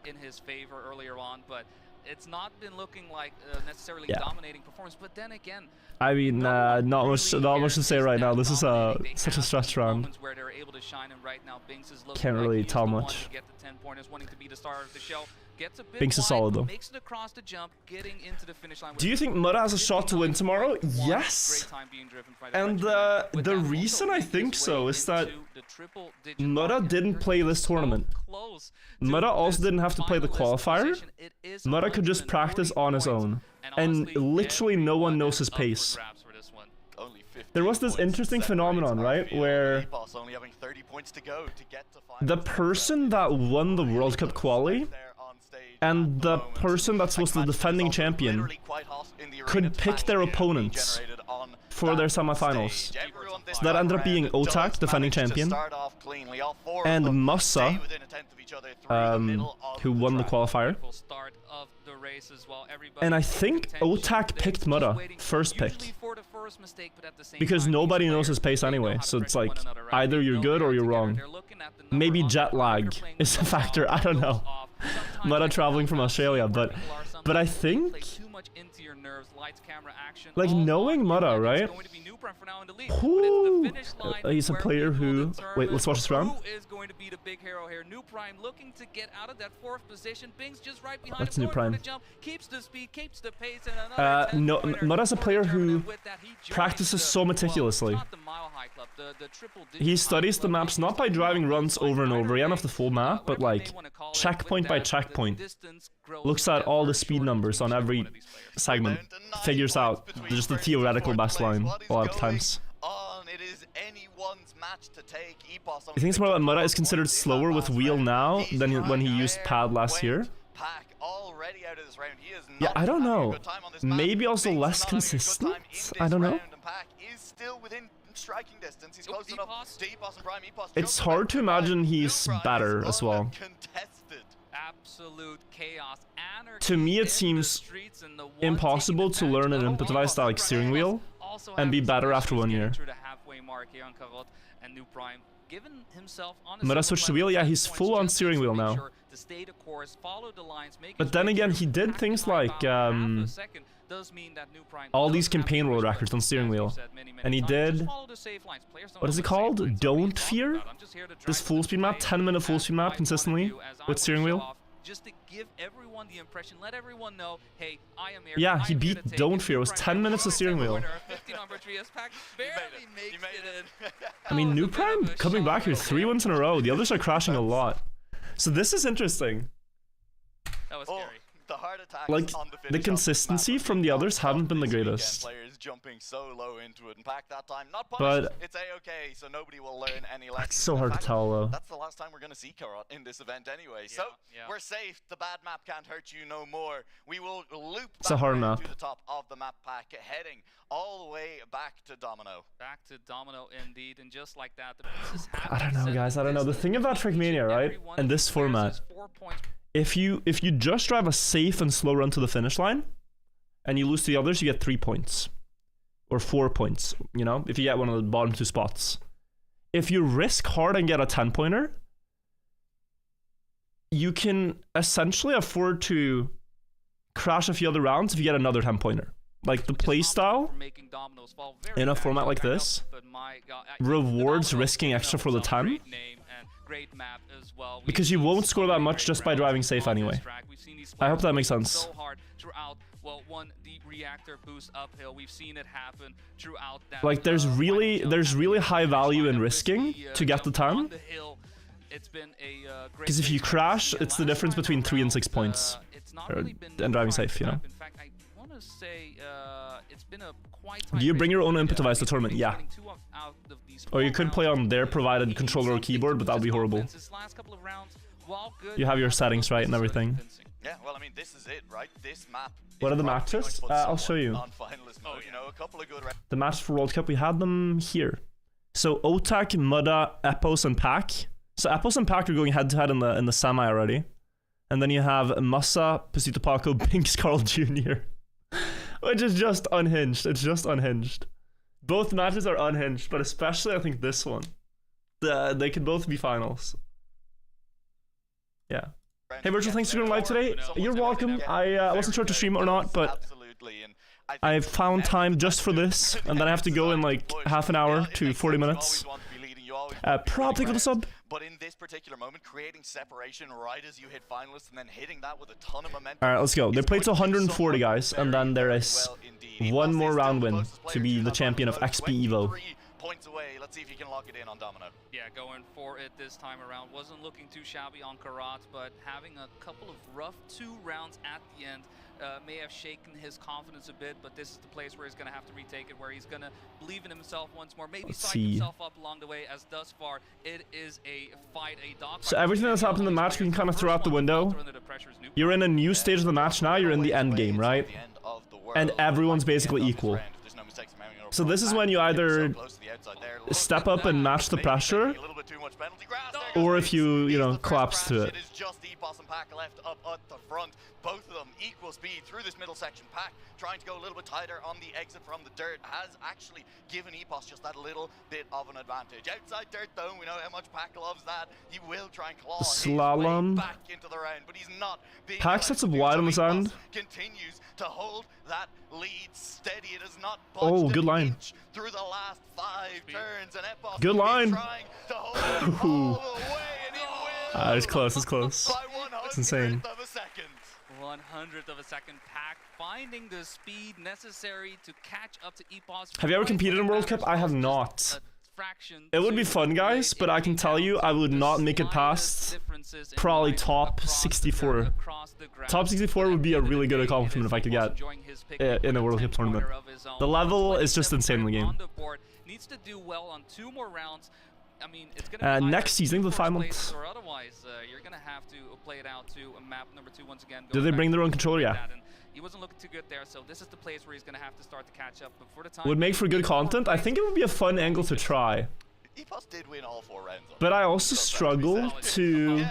in his favor earlier on, but it's not been looking like necessarily dominating performance. But then again, I mean, not much to say right now. This is such a stress round. Where they're able to shine, and right now Binks is looking can't really like tell much. Get the 10 pointers, wanting to be the star of the show. Gets a bit Binks is solid though. Makes it across the jump, getting into the finish line. Do you think Mudda has a shot to win tomorrow? Yes. And the reason I think so is that Mudda didn't play this tournament. Mudda also didn't have to play the qualifier. Mudda could just practice on his own. And literally no one knows his pace. There was this interesting phenomenon, right, where the person that won the World Cup quali and the person that's was the defending champion could pick their opponents for their semifinals. So that ended up being Otak, defending champion, and Massa, who won the qualifier. And I think Otak picked Mudda, first picked. first mistake, but at the same because time, nobody knows his pace anyway. So it's like either you're good or you're wrong. Maybe jet lag is a factor. I don't know. Meta traveling from Australia, but I think like knowing Meta, right? He's a player who. Wait, let's watch this round. Who is going to be the big hero here? New Prime looking to get out of that 4th position. Bing's just right behind. That's New Prime. Jump, keeps the speed, keeps the pace, and no, Meta's a player who practices so meticulously. He studies the maps not by driving runs over and over again of the full map, but like checkpoint by checkpoint. Looks at all the speed numbers on every segment, figures out just the theoretical best line a lot of times. You think it's more that Meta is considered slower with wheel now than when he used pad last year? Yeah, I don't know. Maybe also less consistent? I don't know. It's hard to imagine he's better as well. Absolute chaos. To me, it seems impossible to learn an input device like steering wheel and be better after 1 year. Meta switched to wheel, yeah, he's full on steering wheel now. But then again, he did things like all these campaign world records on steering wheel. And he did, what is it called? Don't Fear? This full speed map, 10-minute full speed map consistently with steering wheel. Just to give everyone the impression, let everyone know, hey, I am here. Yeah, he beat Don't Fear. It was 10 minutes of steering wheel. I mean, New Prime coming back here 3 wins in a row. The others are crashing a lot. So this is interesting. That was scary. Like, the consistency from the others haven't been the greatest. Jumping so low into it and pack that time. Not punished. But it's a-okay, so nobody will learn any lessons. It's so hard to tell though. That's the last time we're gonna see Karot in this event anyway. So we're safe. The bad map can't hurt you no more. We will loop back to the top of the map pack, heading all the way back to Domino. Back to Domino indeed, and just like that, the pieces I don't know, guys. I don't know. The thing about Trackmania, right? And this format, if you just drive a safe and slow run to the finish line, and you lose to the others, you get 3 points. Or 4 points, you know, if you get one of the bottom 2 spots. If you risk hard and get a 10-pointer, you can essentially afford to crash a few other rounds if you get another 10-pointer. Like, the playstyle in a format like this rewards risking extra for the 10. Because you won't score that much just by driving safe anyway. I hope that makes sense. Well, the reactor boost uphill. We've seen it happen throughout that. Like there's really high value in risking to get the time. Because if you crash, it's the difference between 3 and 6 points. And driving safe, you know. In fact, I want to say it's been a quite. Do you bring your own input device to the tournament? Yeah. Or you could play on their provided controller or keyboard, but that would be horrible. You have your settings right and everything. Yeah, well, I mean, this is it, right? This map. What are the matches? I'll show you. The matches for World Cup, we had them here. So Otak, Muda, Epos, and Pack. So Epos and Pack are going head-to-head in the semi already. And then you have Massa, Pasito Paco, Binks, Carl Jr. Which is just unhinged. It's just unhinged. Both matches are unhinged, but especially I think this one. They could both be finals. Yeah. Hey Virtual, thanks for going live today. You're welcome. I wasn't sure to stream or not, but I found time just for this, and then I have to go in like half an hour to 40 minutes. Probably go to sub. But in this particular moment, creating separation right as you hit finalists and then hitting that with a ton of momentum. Alright, let's go. They played to 140 guys, and then there is one more round win to be the champion of XP Evo. Points away. Let's see if you can lock it in on Domino. Yeah, going for it this time around. Wasn't looking too shabby on Karat, but having a couple of rough 2 rounds at the end may have shaken his confidence a bit, but this is the place where he's going to have to retake it, where he's going to believe in himself once more, maybe psych himself up along the way, as thus far it is a fight, a dog. So everything that's happened in the match, we can kind of throw out the window. You're in a new stage of the match now, you're in the end game, right? And everyone's basically equal. So this is when you either step up and match the pressure, bit too much penalty grass. Or if you know, collapse to it. It is just Epos and Pack left up at the front. Both of them equal speed through this middle section. Pack trying to go a little bit tighter on the exit from the dirt has actually given Epos just that little bit of an advantage. Outside dirt though, we know how much Pack loves that. He will try and claw his way back into the round, but he's not being Pack sets up wide on this end. Continues to hold that lead steady. It has not budged good line through the last 5 turns, and Epos good line. trying to hold it all the way, and he will. It's close. It's close. It's insane. 100th of a second. Pack finding the speed necessary to catch up to Epos. Have you ever competed in World Cup? I have not. It would be fun, guys, but I can tell you I would not make it past probably top 64. Top 64 would be a really good accomplishment if I could get in a World Cup tournament. The level is just insane in the game. Needs to do well on 2 more rounds. I mean, it's gonna be next season, the 5 months. Or otherwise, you're gonna have to play it out to a map number 2 once again. Do they bring their own controller? Yeah. He wasn't looking too good there, so this is the place where he's gonna have to start to catch up. But for the time, would make for good content. I think it would be a fun angle to try. Epos did win all 4 rounds. But I also struggle to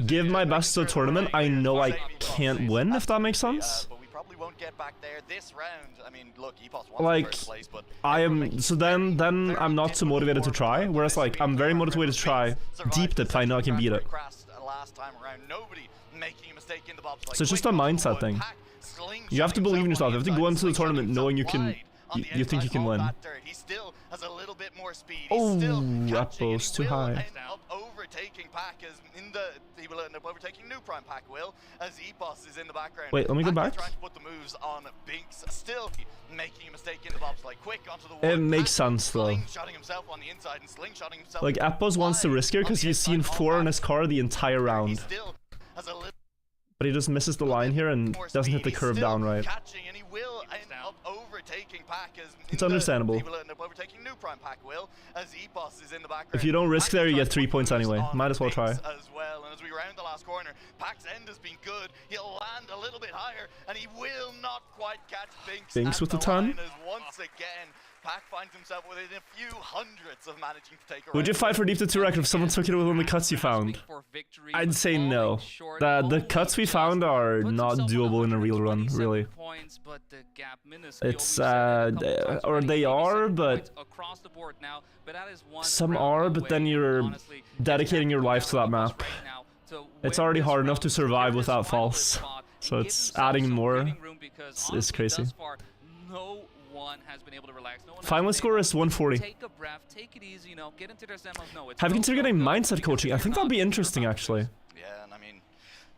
give my best to a tournament I know I can't win, if that makes sense. Probably won't get back there this round. I mean, look, Epos wants like first place, but I am, so then I'm not so motivated to try, whereas like I'm very motivated to try deep dip if I know I can beat it. So it's just a mindset thing. You have to believe in yourself. You have to go into the tournament knowing you can, you think you can win. He still has a little bit more speed. Oh, that bow's too high. Overtaking Pack as in the, he will end up overtaking New Prime. Pack will, as Epos is in the background. Wait, let me go back. Trying to put the moves on Binks, still making a mistake in the bobsleigh. Quick onto the wall. It makes sense though. Slingshotting himself on the inside and slingshotting himself. Like Epos wants to risk it because he's seen 4 in his car the entire round. But he just misses the line here and doesn't hit the curve down right. It's understandable. If you don't risk there, you get 3 points anyway. Might as well try. As well, and as we round the last corner, Pack's end has been good. He'll land a little bit higher, and he will not quite catch Binks. Binks with the ton. Once again, Pack finds himself within a few hundredths of managing to take a Would you fight for Deep to 2 record if someone took it with one of the cuts you found? I'd say no. The cuts we found are not doable in a real run, really. It's, or they are, but some are, but then you're dedicating your life to that map. It's already hard enough to survive without false, so it's adding more. It's crazy. Final score is 140. Have you considered getting mindset coaching? I think that'd be interesting, actually.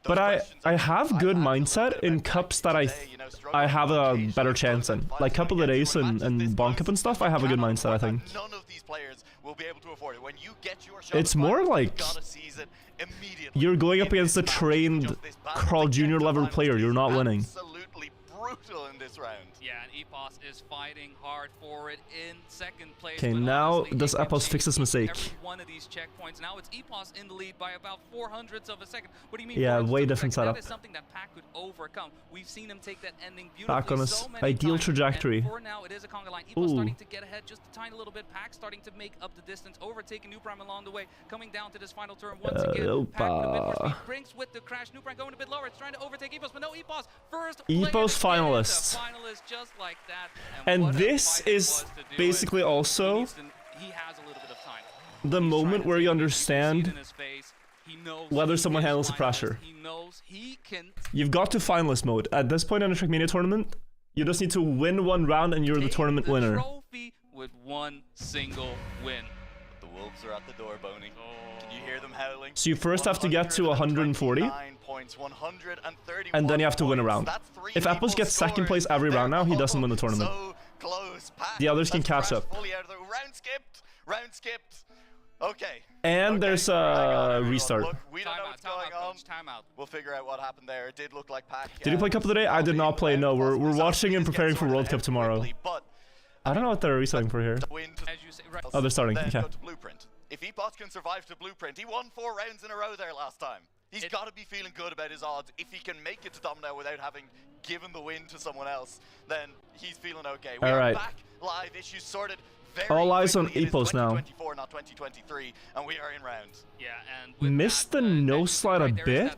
But I have good mindset in cups that I have a better chance in. Like Cup of the Days and Bond Cup and stuff, I have a good mindset, I think. It's more like you're going up against a trained Carl Jr. level player, you're not winning. Brutal in this round. Yeah, and Epos is fighting hard for it in second place. Okay, now does Epos fix this mistake? Every one of these checkpoints. Now it's Epos in the lead by about 400ths of a second. What do you mean? Yeah, way different setup. That is something that Pack could overcome. We've seen him take that ending beautifully. Back on his ideal trajectory. For now, it is a conga line. Epos starting to get ahead just a tiny little bit. Pack starting to make up the distance, overtaking New Prime along the way, coming down to this final turn once again. Pack with a bit more speed, brings with the crash. New Prime going a bit lower. It's trying to overtake Epos, but no, Epos first. Epos finalists. Just like that. And this is basically also the moment where you understand whether someone handles the pressure. You've got to finalist mode. At this point in a Trackmania tournament, you just need to win 1 round and you're the tournament winner. Trophy with 1 single win. The wolves are at the door, Boney. Can you hear them howling? So you first have to get to 140. And then you have to win a round. If Epos gets second place every round now, he doesn't win the tournament. The others can catch up. Round skipped. Okay. And there's a restart. We don't know what's going on. We'll figure out what happened there. It did look like Pack. Did you play Cup of the Day? I did not play. No, we're watching and preparing for World Cup tomorrow. I don't know what they're restarting for here. Oh, they're starting. Okay. If Epos can survive to Blueprint, he won 4 rounds in a row there last time. He's got to be feeling good about his odds. If he can make it to Domino without having given the win to someone else, then he's feeling okay. We are back live, issues sorted. All eyes on Epos now. 2024, not 2023, and we are in rounds. Yeah, and missed the no slide a bit,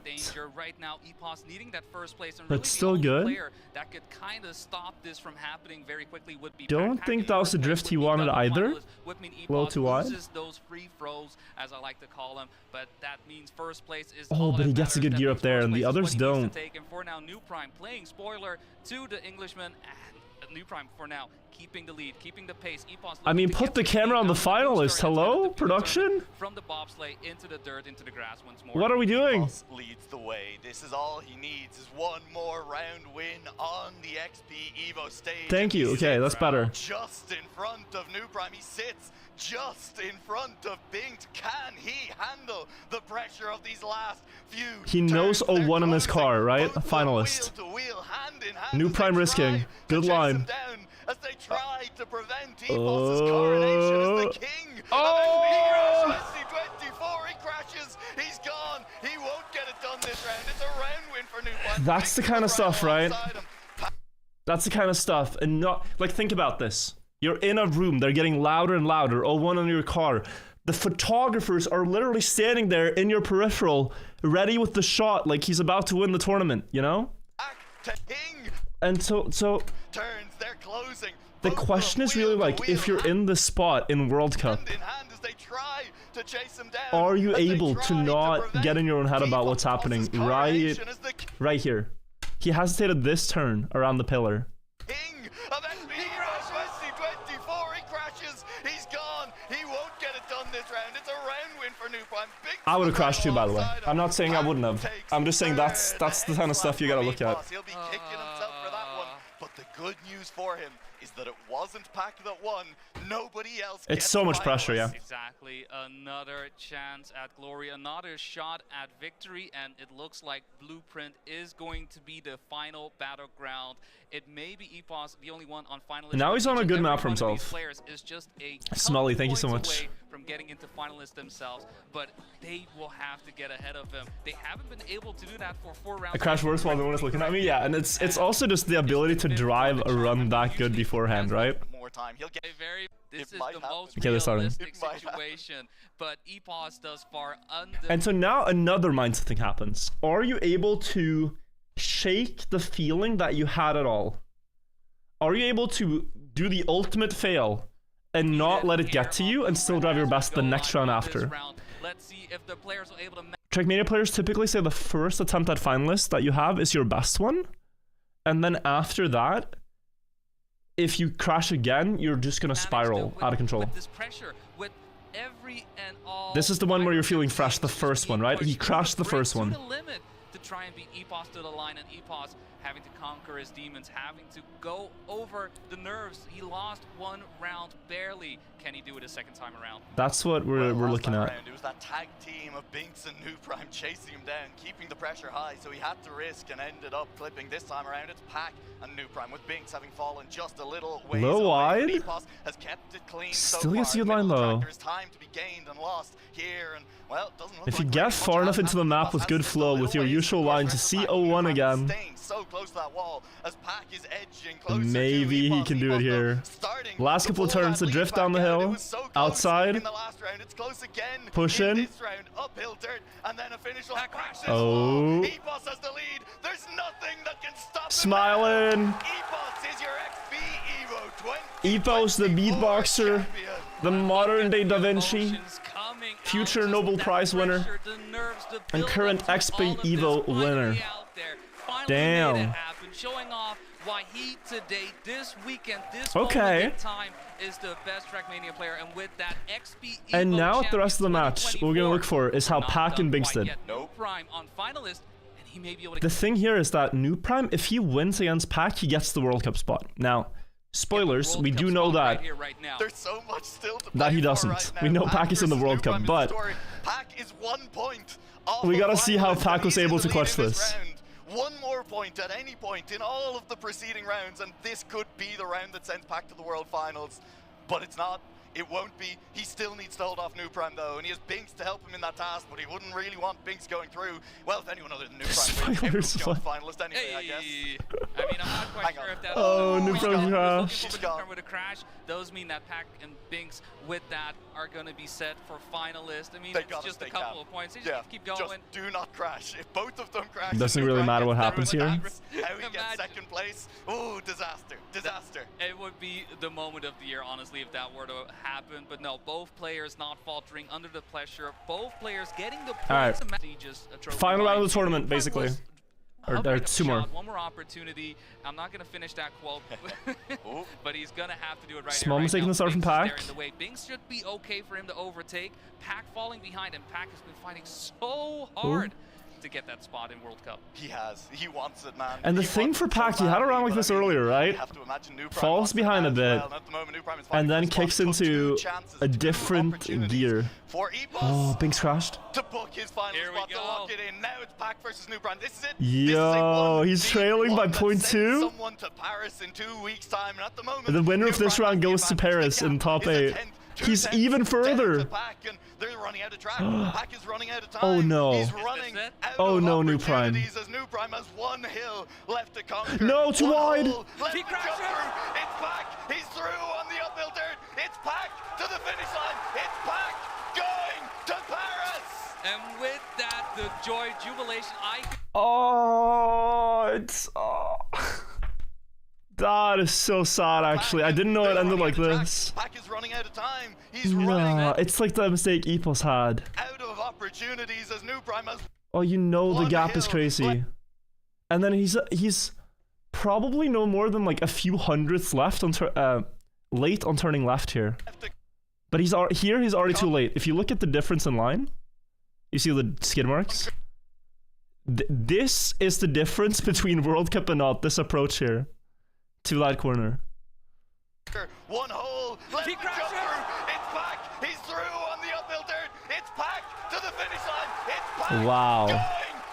right now, Epos needing that first place, and but really still good. That could kind of stop this from happening very quickly would be Don't think that was the drift he wanted either. A little too wide. Those free throws, as I like to call them, but that means first place is oh, but he gets a good gear up there, and the others don't. And for now, New Prime playing spoiler to the Englishman, and New Prime for now keeping the lead, keeping the pace. Epos, I mean, put the camera on the finalist. Hello, production? From the bobsleigh into the dirt, into the grass once more. What are we doing? Epos leads the way. This is all he needs is one more round win on the XP Evo stage. Thank you. Okay, that's better. Just in front of New Prime. He sits just in front of Binks. Can he handle the pressure of these last few He knows 01 in his car, right? A finalist. Wheel to wheel, hand in hand, New Prime risking. Good line. As they try to prevent Epos's coronation as the king. Oh! And then 24, he crashes. He's gone. He won't get it done this round. It's a round win for New Prime. That's the kind of stuff, right? That's the kind of stuff, and not like, think about this. You're in a room, they're getting louder and louder. 01 on your car. The photographers are literally standing there in your peripheral, ready with the shot, like he's about to win the tournament, you know? And so turns, they're closing. The question is really like, if you're in the spot in World Cup, are you able to not get in your own head about what's happening right here? He hesitated this turn around the pillar. King of XP 2024, he crashes. He's gone. He won't get it done this round. It's a round win for New Prime. I would have crashed too, by the way. I'm not saying I wouldn't have. I'm just saying that's the kind of stuff you gotta look at. He'll be kicking himself for that one. But the good news for him is that it wasn't Pac that won. Nobody else. It's so much pressure, yeah. Exactly. Another chance at glory, another shot at victory, and it looks like Blueprint is going to be the final battleground. It may be Epos, the only one on finalist. Now he's on a good map for himself. Players is just a Smully, thank you so much. From getting into finalists themselves, but they will have to get ahead of him. They haven't been able to do that for 4 rounds. I crashed worse while no one was looking at me. Yeah, and it's also just the ability to drive a run that good beforehand, right? More time. He'll get This is the most okay, realistic situation, but Epos does far under. And so now another mindset thing happens. Are you able to shake the feeling that you had at all? Are you able to do the ultimate fail and not let it get to you and still drive your best the next round after? Let's see if the players are able to. Trackmania players typically say the first attempt at finalist that you have is your best one, and then after that, if you crash again, you're just gonna spiral out of control. This is the one where you're feeling fresh, the first one, right? He crashed the first one. To try and beat Epos to the line, and Epos having to conquer his demons, having to go over the nerves. He lost 1 round barely. Can he do it a second time around? That's what we're looking at. It was that tag team of Binks and New Prime chasing him down, keeping the pressure high, so he had to risk and ended up clipping. This time around, it's Pac and New Prime, with Binks having fallen just a little ways low wide. Epos has kept it clean. Still gets the line low. There's time to be gained and lost here, and well, it doesn't look if you like get far enough into the map with good flow with your usual line to see 01 again, so close to that wall as Pac is edging closer. Maybe he can do it here. Last couple of turns to drift down the hill, outside, in the last round. It's close again. Push in. This round, uphill dirt, and then a finish line. Oh. Epos has the lead. There's nothing that can stop him. Smiling. Epos is your XP Evo 20. Epos, the beatboxer, the modern day Da Vinci, future Nobel Prize winner, and current XP Evo winner. Damn. Showing off why he today, this weekend, this okay. time is the best Trackmania player, and with that XP Evo and now at the rest of the match, what we're gonna look for is how Pac and Binks did. No Prime on finalist, and he may be able to. The thing here is that New Prime, if he wins against Pac, he gets the World Cup spot. Now, spoilers, we do know that there's so much still to that he doesn't. We know Pac is in the World Cup, but Pac is 1 point. We gotta see how Pac was able to clutch this. 1 more point at any point in all of the preceding rounds, and this could be the round that sends Pac to the World Finals, but it's not. It won't be. He still needs to hold off New Prime though, and he has Binks to help him in that task, but he wouldn't really want Binks going through. Well, if anyone other than New Prime wins, finalist anyway, I guess. I mean, I'm not quite sure if that's... Oh, New Prime crash. With a crash, those mean that Pac and Binks with that are going to be set for finalist. I mean, it's just a couple of points. They just keep going. Just do not crash. If both of them crash, it doesn't really matter what happens here. How he gets second place. Oh, disaster. Disaster. It would be the moment of the year, honestly, if that were to happen. But no, both players not faltering under the pressure. Both players getting the points. Final round of the tournament, basically. Or there are two more. One more opportunity. I'm not going to finish that quote, but he's going to have to do it right. Small mistake in the start from Pac. Binks should be okay for him to overtake. Pac falling behind, and Pac has been fighting so hard to get that spot in World Cup. He has. He wants it, man. And the thing for Pac, he had a round like this earlier, right? Falls behind a bit, and then kicks into a different gear. Oh, Binks crashed. To book his final spot to lock it in. Now it's Pac versus New Prime. This is it. Yo, he's trailing by 0.2. Someone to Paris in 2 weeks' time, and at the moment, the winner of this round goes to Paris in top 8. He's even further. They're running out of track. Pac is running out of time. Oh no. He's running out of New Prime. As New Prime has one hill left to conquer. No, too wide. He crashed. It's Pac. He's through on the uphill dirt. It's Pac to the finish line. It's Pac going to Paris. And with that, the joy, jubilation, that is so sad, actually. I didn't know it ended like this. Pac is running out of time. He's running. It's like the mistake Epos had. Out of opportunities as New Prime has. Oh, you know the gap is crazy. And then he's probably no more than like a few hundredths left on late on turning left here. But he's already too late. If you look at the difference in line, you see the skid marks. This is the difference between World Cup and not. This approach here to that corner. One hole. Let him jump through. It's Pac. He's through on the uphill dirt. It's Pac to the finish line. It's Pac. Wow. Going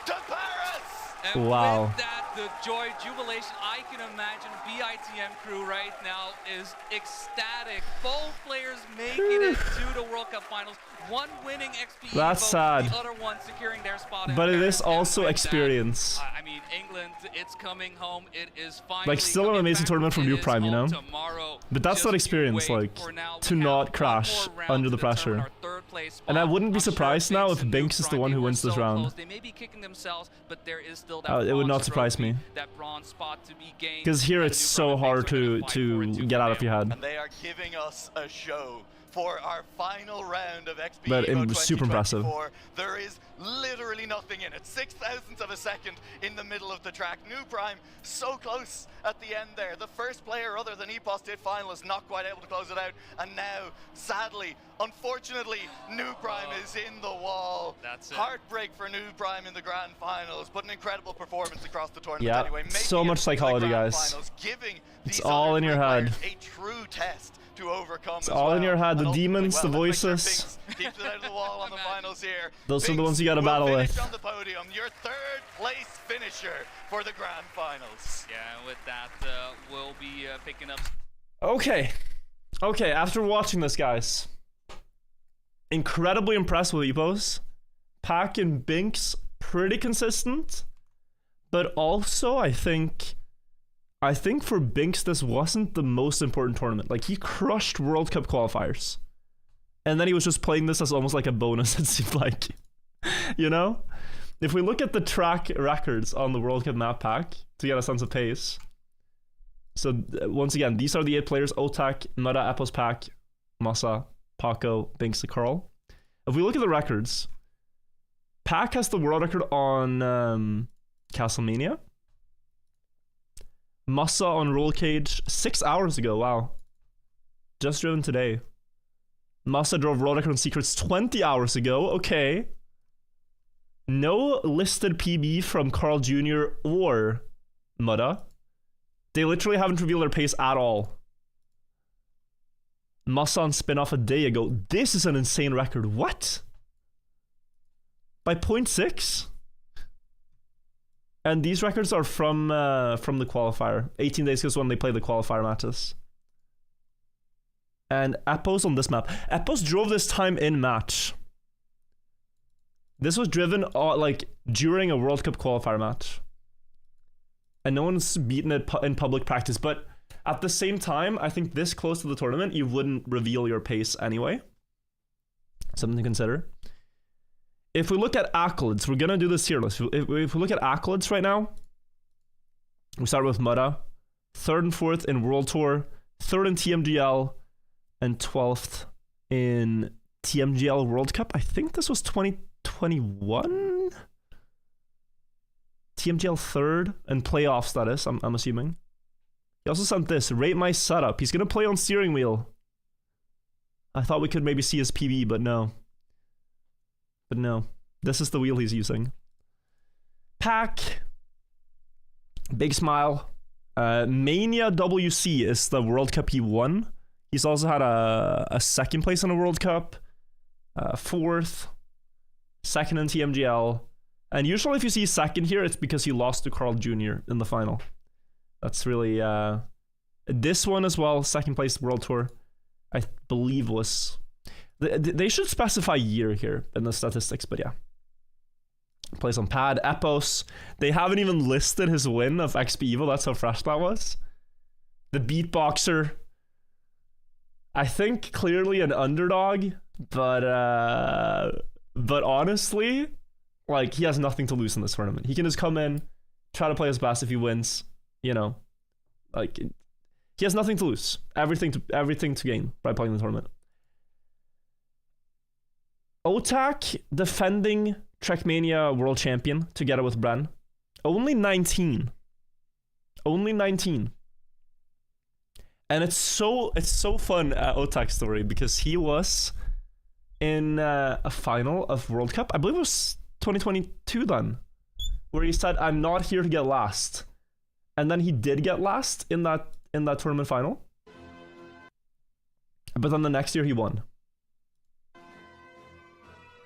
to Paris. And wow. With that, the joy, jubilation, I can imagine BITM crew right now is ecstatic. Both players making it to the World Cup Finals. One winning XP. That's sad. The other one securing their spot. But it is also experience. That, I mean, England, it's coming home. It is finally. Like, still an amazing tournament from New Prime, you know? But that's not experience, like, to not crash under the pressure. And I wouldn't be surprised now if Binks is the one who wins this round. They may be kicking themselves, but there is still it would not surprise me. Because here it's so hard to get out of your head. And they are giving us a show for our final round of XP but Evo it was super impressive. There is literally nothing in it. 0.006 of a second in the middle of the track. New Prime so close at the end there. The first player other than Epos did finalist, not quite able to close it out. And now, sadly, unfortunately, New Prime is in the wall. That's it. Heartbreak for New Prime in the grand finals, but an incredible performance across the tournament anyway. So much psychology, guys. Finals, giving it's all in your head. A true test to overcome. It's all in your head. The demons, the voices. Keeps it out of the wall on the finals here. Those are the ones you got to battle with. On the podium, your third place finisher for the grand finals. Yeah, with that, we'll be picking up. Okay, after watching this, guys, incredibly impressed with Epos. Pac and Binks, pretty consistent, but also I think for Binks this wasn't the most important tournament. Like, he crushed World Cup qualifiers, and then he was just playing this as almost like a bonus, it seemed like. You know? If we look at the track records on the World Cup map pack to get a sense of pace. So once again, these are the 8 players: Otak, Mudda, Epos, Pac, Massa, Paco, Binks, Carl. If we look at the records, Pac has the world record on Castlemania. Massa on Roll Cage 6 hours ago. Wow. Just driven today. Massa drove world record on Secrets 20 hours ago. Okay. No listed PB from Carl Jr. or Mudda. They literally haven't revealed their pace at all. Massa on spin-off a day ago. This is an insane record. What? By 0.6? And these records are from the qualifier. 18 days is when they play the qualifier matches. And Epos on this map. Epos drove this time in match. This was driven like during a World Cup qualifier match. And no one's beaten it in public practice. But at the same time, I think this close to the tournament, you wouldn't reveal your pace anyway. Something to consider. If we look at accolades, we're going to do this tier list. If we look at accolades right now, we start with Mutta. 3rd and 4th in World Tour. 3rd in TMGL. And 12th in TMGL World Cup. I think this was 2021? TMGL 3rd and playoffs, that is, I'm assuming. He also sent this, rate my setup. He's going to play on steering wheel. I thought we could maybe see his PB, but no. But no. This is the wheel he's using. Pack. Big smile. Mania WC is the World Cup he won. He's also had a 2nd place in a World Cup. 4th. 2nd in TMGL. And usually if you see 2nd here, it's because he lost to Carl Jr. in the final. That's really... this one as well, 2nd place World Tour. I believe was... They should specify year here in the statistics, but yeah. Plays on pad. Epos. They haven't even listed his win of XP Evo. That's how fresh that was. The beatboxer. I think clearly an underdog, but honestly, like, he has nothing to lose in this tournament. He can just come in, try to play his best if he wins, you know. Like, he has nothing to lose. Everything to gain by playing the tournament. Otak, defending Trackmania world champion, together with Bren. Only 19. Only 19. And it's so fun, Otak's story, because he was in a final of World Cup. I believe it was 2022 then, where he said, "I'm not here to get last," and then he did get last in that tournament final. But then the next year he won.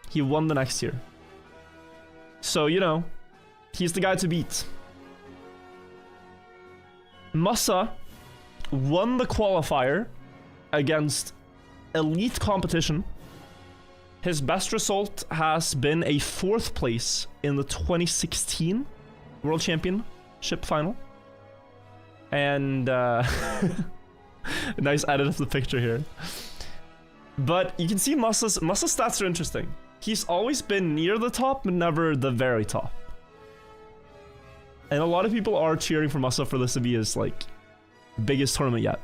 He won the next year. So, you know, he's the guy to beat. Musa won the qualifier against elite competition. His best result has been a 4th place in the 2016 World Championship final. And nice edit of the picture here. But you can see Musa's stats are interesting. He's always been near the top, but never the very top. And a lot of people are cheering for Musa for this to be his, like, biggest tournament yet.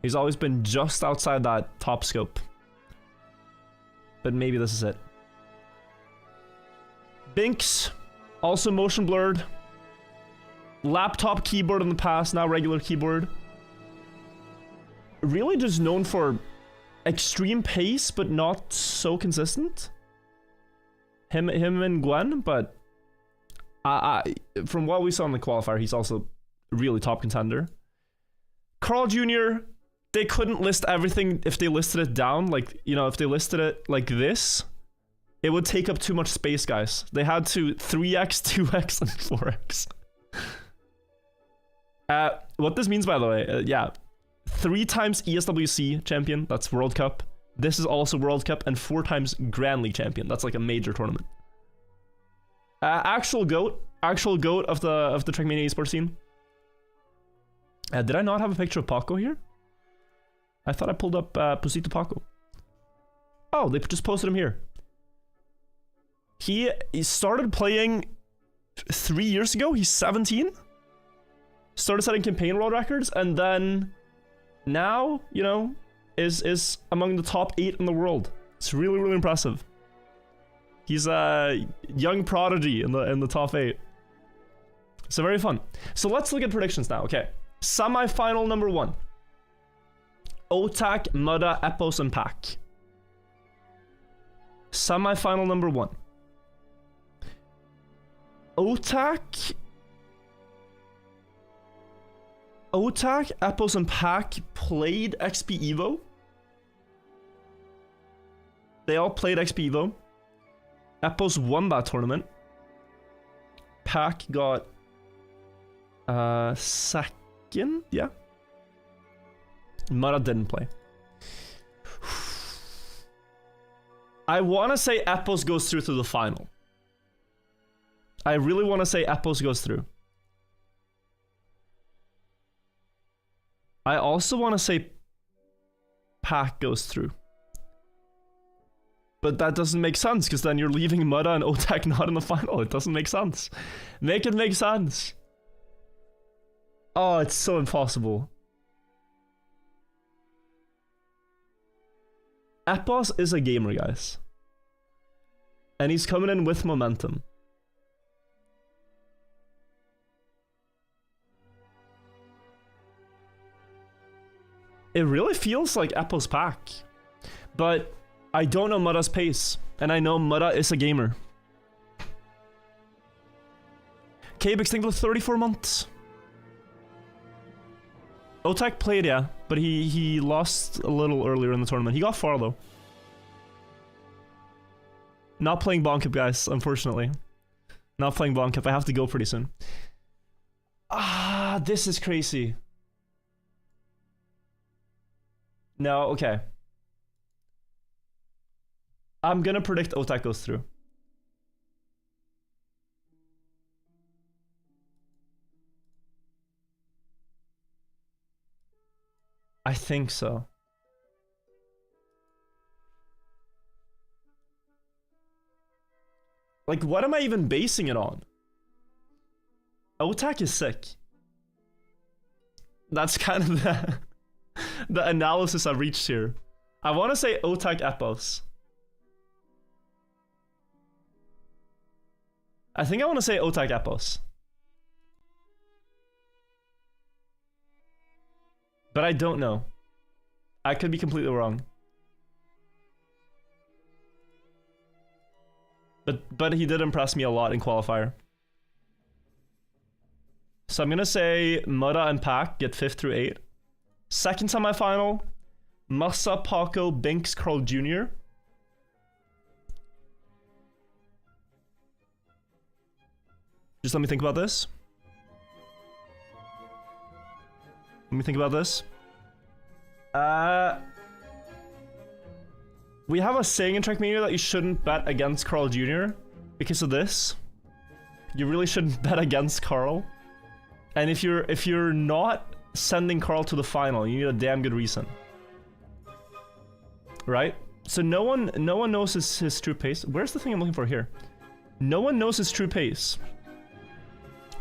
He's always been just outside that top scope. But maybe this is it. Binks, also motion blurred. Laptop keyboard in the past, now regular keyboard. Really just known for extreme pace, but not so consistent. Him and Gwen, but from what we saw in the qualifier, he's also really top contender. Carl Jr., they couldn't list everything if they listed it down. Like, you know, if they listed it like this, it would take up too much space, guys. They had to 3x, 2x, and 4x. What this means, by the way, yeah. 3 times ESWC champion, that's World Cup. This is also World Cup, and 4 times Grand League champion. That's like a major tournament. Actual goat of the Trackmania esports scene. Did I not have a picture of Paco here? I thought I pulled up Pusito Paco. Oh, they just posted him here. He started playing 3 years ago. He's 17. Started setting campaign world records, and then now, you know, is among the top 8 in the world. It's really, really impressive. He's a young prodigy in the top 8. So very fun. So let's look at predictions now. Okay, semi-final number 1. Otak, Mutta, Epos, and Pack. Semi-final number 1. Otak, Epos, and Pack played XP Evo. They all played XP Evo. Epos won that tournament. Pack got 2nd, yeah. Mudda didn't play. I want to say Epos goes through to the final. I really want to say Epos goes through. I also want to say Pack goes through. But that doesn't make sense, because then you're leaving Mudda and Otak not in the final. It doesn't make sense. Make it make sense. Oh, it's so impossible. Epos is a gamer, guys. And he's coming in with momentum. It really feels like Epos Pack. But I don't know Mudda's pace. And I know Mudda is a gamer. K-Bix, think about 34 months. Otak played, yeah, but he lost a little earlier in the tournament. He got far, though. Not playing Bonkip, guys, unfortunately. Not playing Bonkip. I have to go pretty soon. Ah, this is crazy. No, okay. I'm gonna predict Otak goes through. I think so. Like, what am I even basing it on? Otak is sick. That's kind of the analysis I've reached here. I want to say Otak Epos. I think I want to say Otak Epos. But I don't know. I could be completely wrong. But he did impress me a lot in qualifier. So I'm gonna say Mudda and Pack get 5th through 8. Second semifinal, Massa, Paco, Binks, Carl Jr. Just let me think about this. Let me think about this. We have a saying in Trackmania that you shouldn't bet against Carl Jr. because of this. You really shouldn't bet against Carl. And if you're not sending Carl to the final, you need a damn good reason. Right? So no one knows his true pace. Where's the thing I'm looking for here? No one knows his true pace.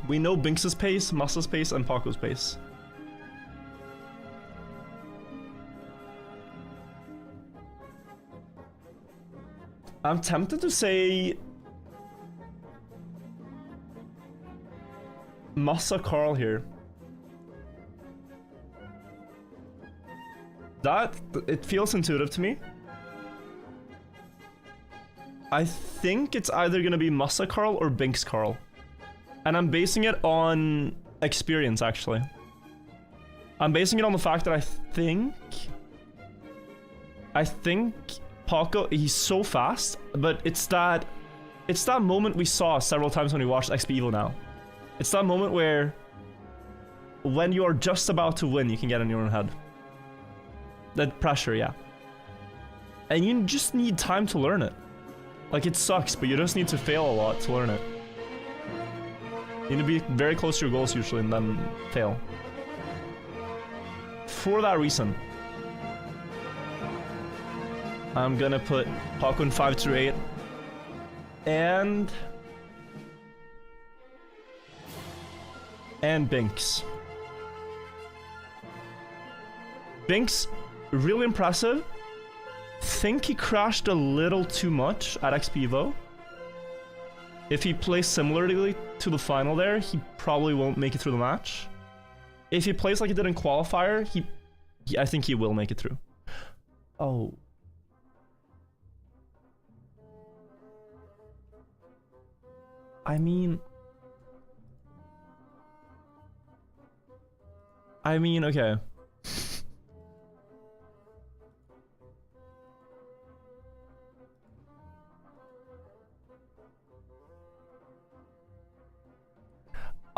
We know Binks's pace, Massa's pace, and Paco's pace. I'm tempted to say Massa Carl here. It feels intuitive to me. I think it's either gonna be Massa Carl or Binks Carl. And I'm basing it on experience, actually. I'm basing it on the fact that I think Paco, he's so fast, but it's that moment we saw several times when we watched XP Evo now. It's that moment where when you are just about to win, you can get in your own head. That pressure, yeah. And you just need time to learn it. Like, it sucks, but you just need to fail a lot to learn it. You need to be very close to your goals usually and then fail. For that reason, I'm gonna put Paco in 5 through 8. And Binks. Binks, really impressive. Think he crashed a little too much at XP Evo. If he plays similarly to the final there, he probably won't make it through the match. If he plays like he did in qualifier, I think he will make it through. Oh. I mean, okay.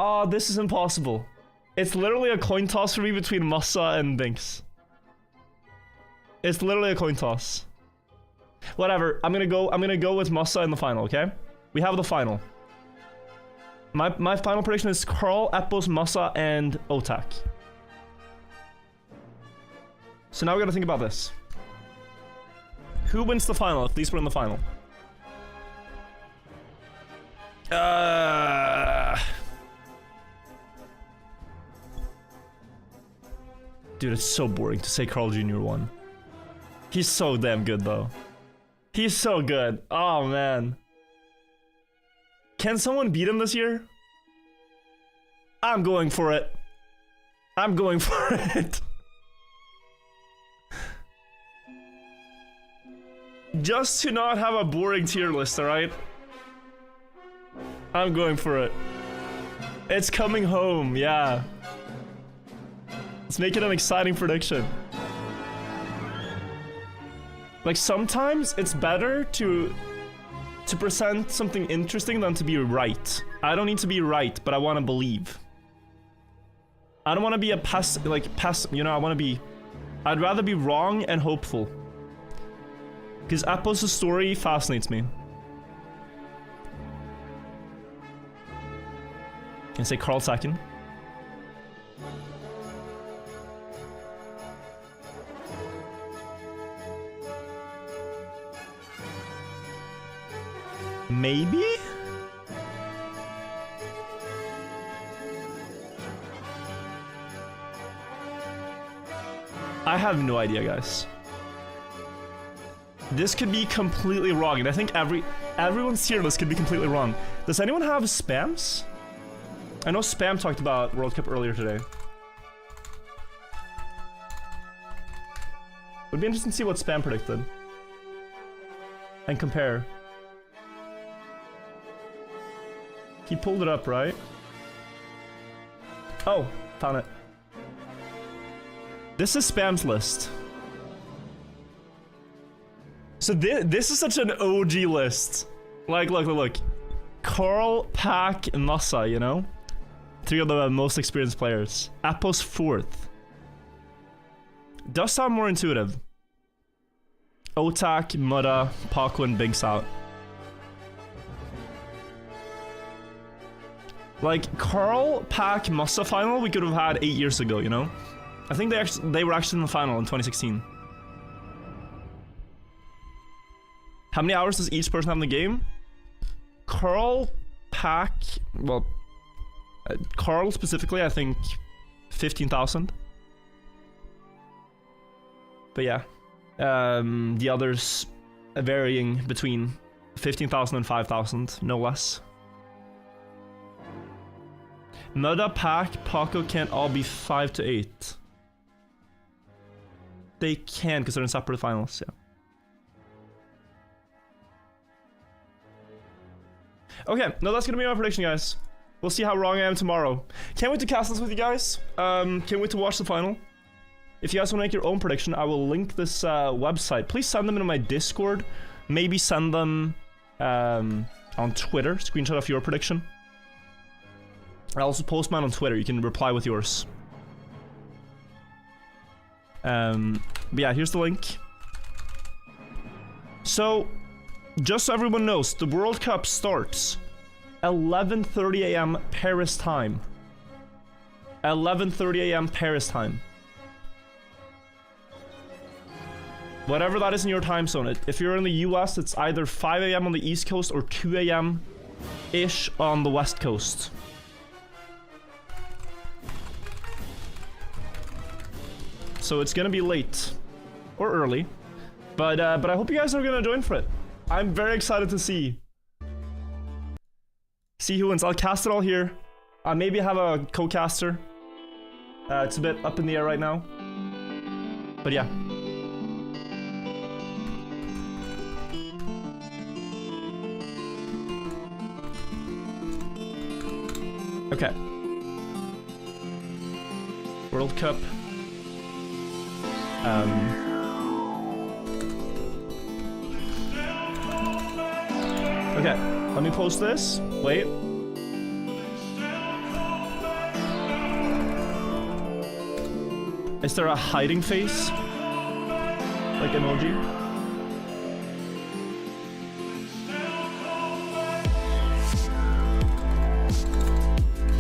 Oh, this is impossible. It's literally a coin toss for me between Massa and Binks. It's literally a coin toss. Whatever. I'm gonna go with Musa in the final, okay? We have the final. My final prediction is Carl, Epos, Musa, and Otak. So now we gotta think about this. Who wins the final if these were in the final? Dude, it's so boring to say Carl Jr. won. He's so damn good, though. He's so good. Oh, man. Can someone beat him this year? I'm going for it. I'm going for it. Just to not have a boring tier list, alright? I'm going for it. It's coming home, yeah. Let's make it an exciting prediction. Like, sometimes it's better to present something interesting than to be right. I don't need to be right, but I want to believe. I don't want to be a you know, I'd rather be wrong and hopeful. Because Epos' story fascinates me. Can I say Carl second? Maybe? I have no idea, guys. This could be completely wrong, and I think everyone's tier list could be completely wrong. Does anyone have spams? I know Spam talked about World Cup earlier today. Would be interesting to see what Spam predicted. And compare. He pulled it up, right? Oh, found it. This is Spam's list. So this is such an OG list. Like, look. Carl, Pack, and Musa, you know? 3 of the most experienced players. Epos 4th. Does sound more intuitive. Otak, Mutta, Paco, and Binks out. Like, Carl, Pack, Musa final we could have had 8 years ago, you know? I think they were actually in the final in 2016. How many hours does each person have in the game? Carl, Pack, well, Carl specifically, I think 15,000. But yeah, the others varying between 15,000 and 5,000, no less. Mutta, Pack, Paco can't all be 5 to 8. They can because they're in separate finals, yeah. Okay, no, that's gonna be my prediction, guys. We'll see how wrong I am tomorrow. Can't wait to cast this with you guys. Can't wait to watch the final. If you guys want to make your own prediction, I will link this website. Please send them into my Discord. Maybe send them on Twitter. Screenshot of your prediction. I'll also post mine on Twitter. You can reply with yours. But yeah, here's the link. So, just so everyone knows, the World Cup starts 11:30 a.m. Paris time. 11:30 a.m. Paris time. Whatever that is in your time zone. If you're in the US, it's either 5 a.m. on the East Coast or 2 a.m.-ish on the West Coast. So it's gonna be late. Or early. But I hope you guys are gonna join for it. I'm very excited to see who wins. I'll cast it all here. I maybe have a co-caster. It's a bit up in the air right now. But yeah. Okay. World Cup. Okay, let me post this. Wait. Is there a hiding face? like emoji.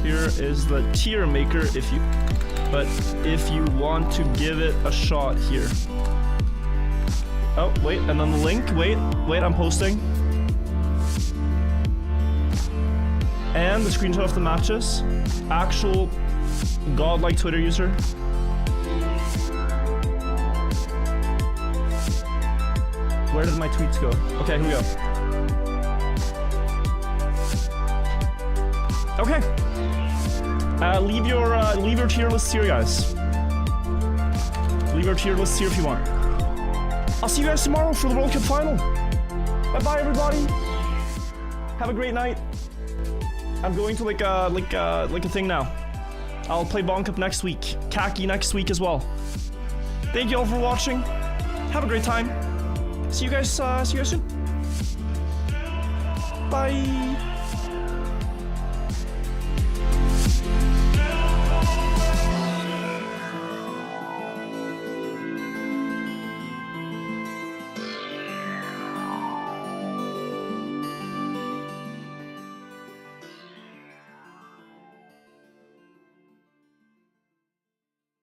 Here is the tier maker if you want to give it a shot here. Oh, wait, and then the link, wait, I'm posting. And the screenshot of the matches. Actual godlike Twitter user. Where did my tweets go? Okay, here we go. Okay. Leave your tier list here, guys. Leave your tier list here if you want. I'll see you guys tomorrow for the World Cup final. Bye-bye, everybody. Have a great night. I'm going to like a thing now. I'll play Bond Cup next week. Khaki next week as well. Thank you all for watching. Have a great time. See you guys soon. Bye.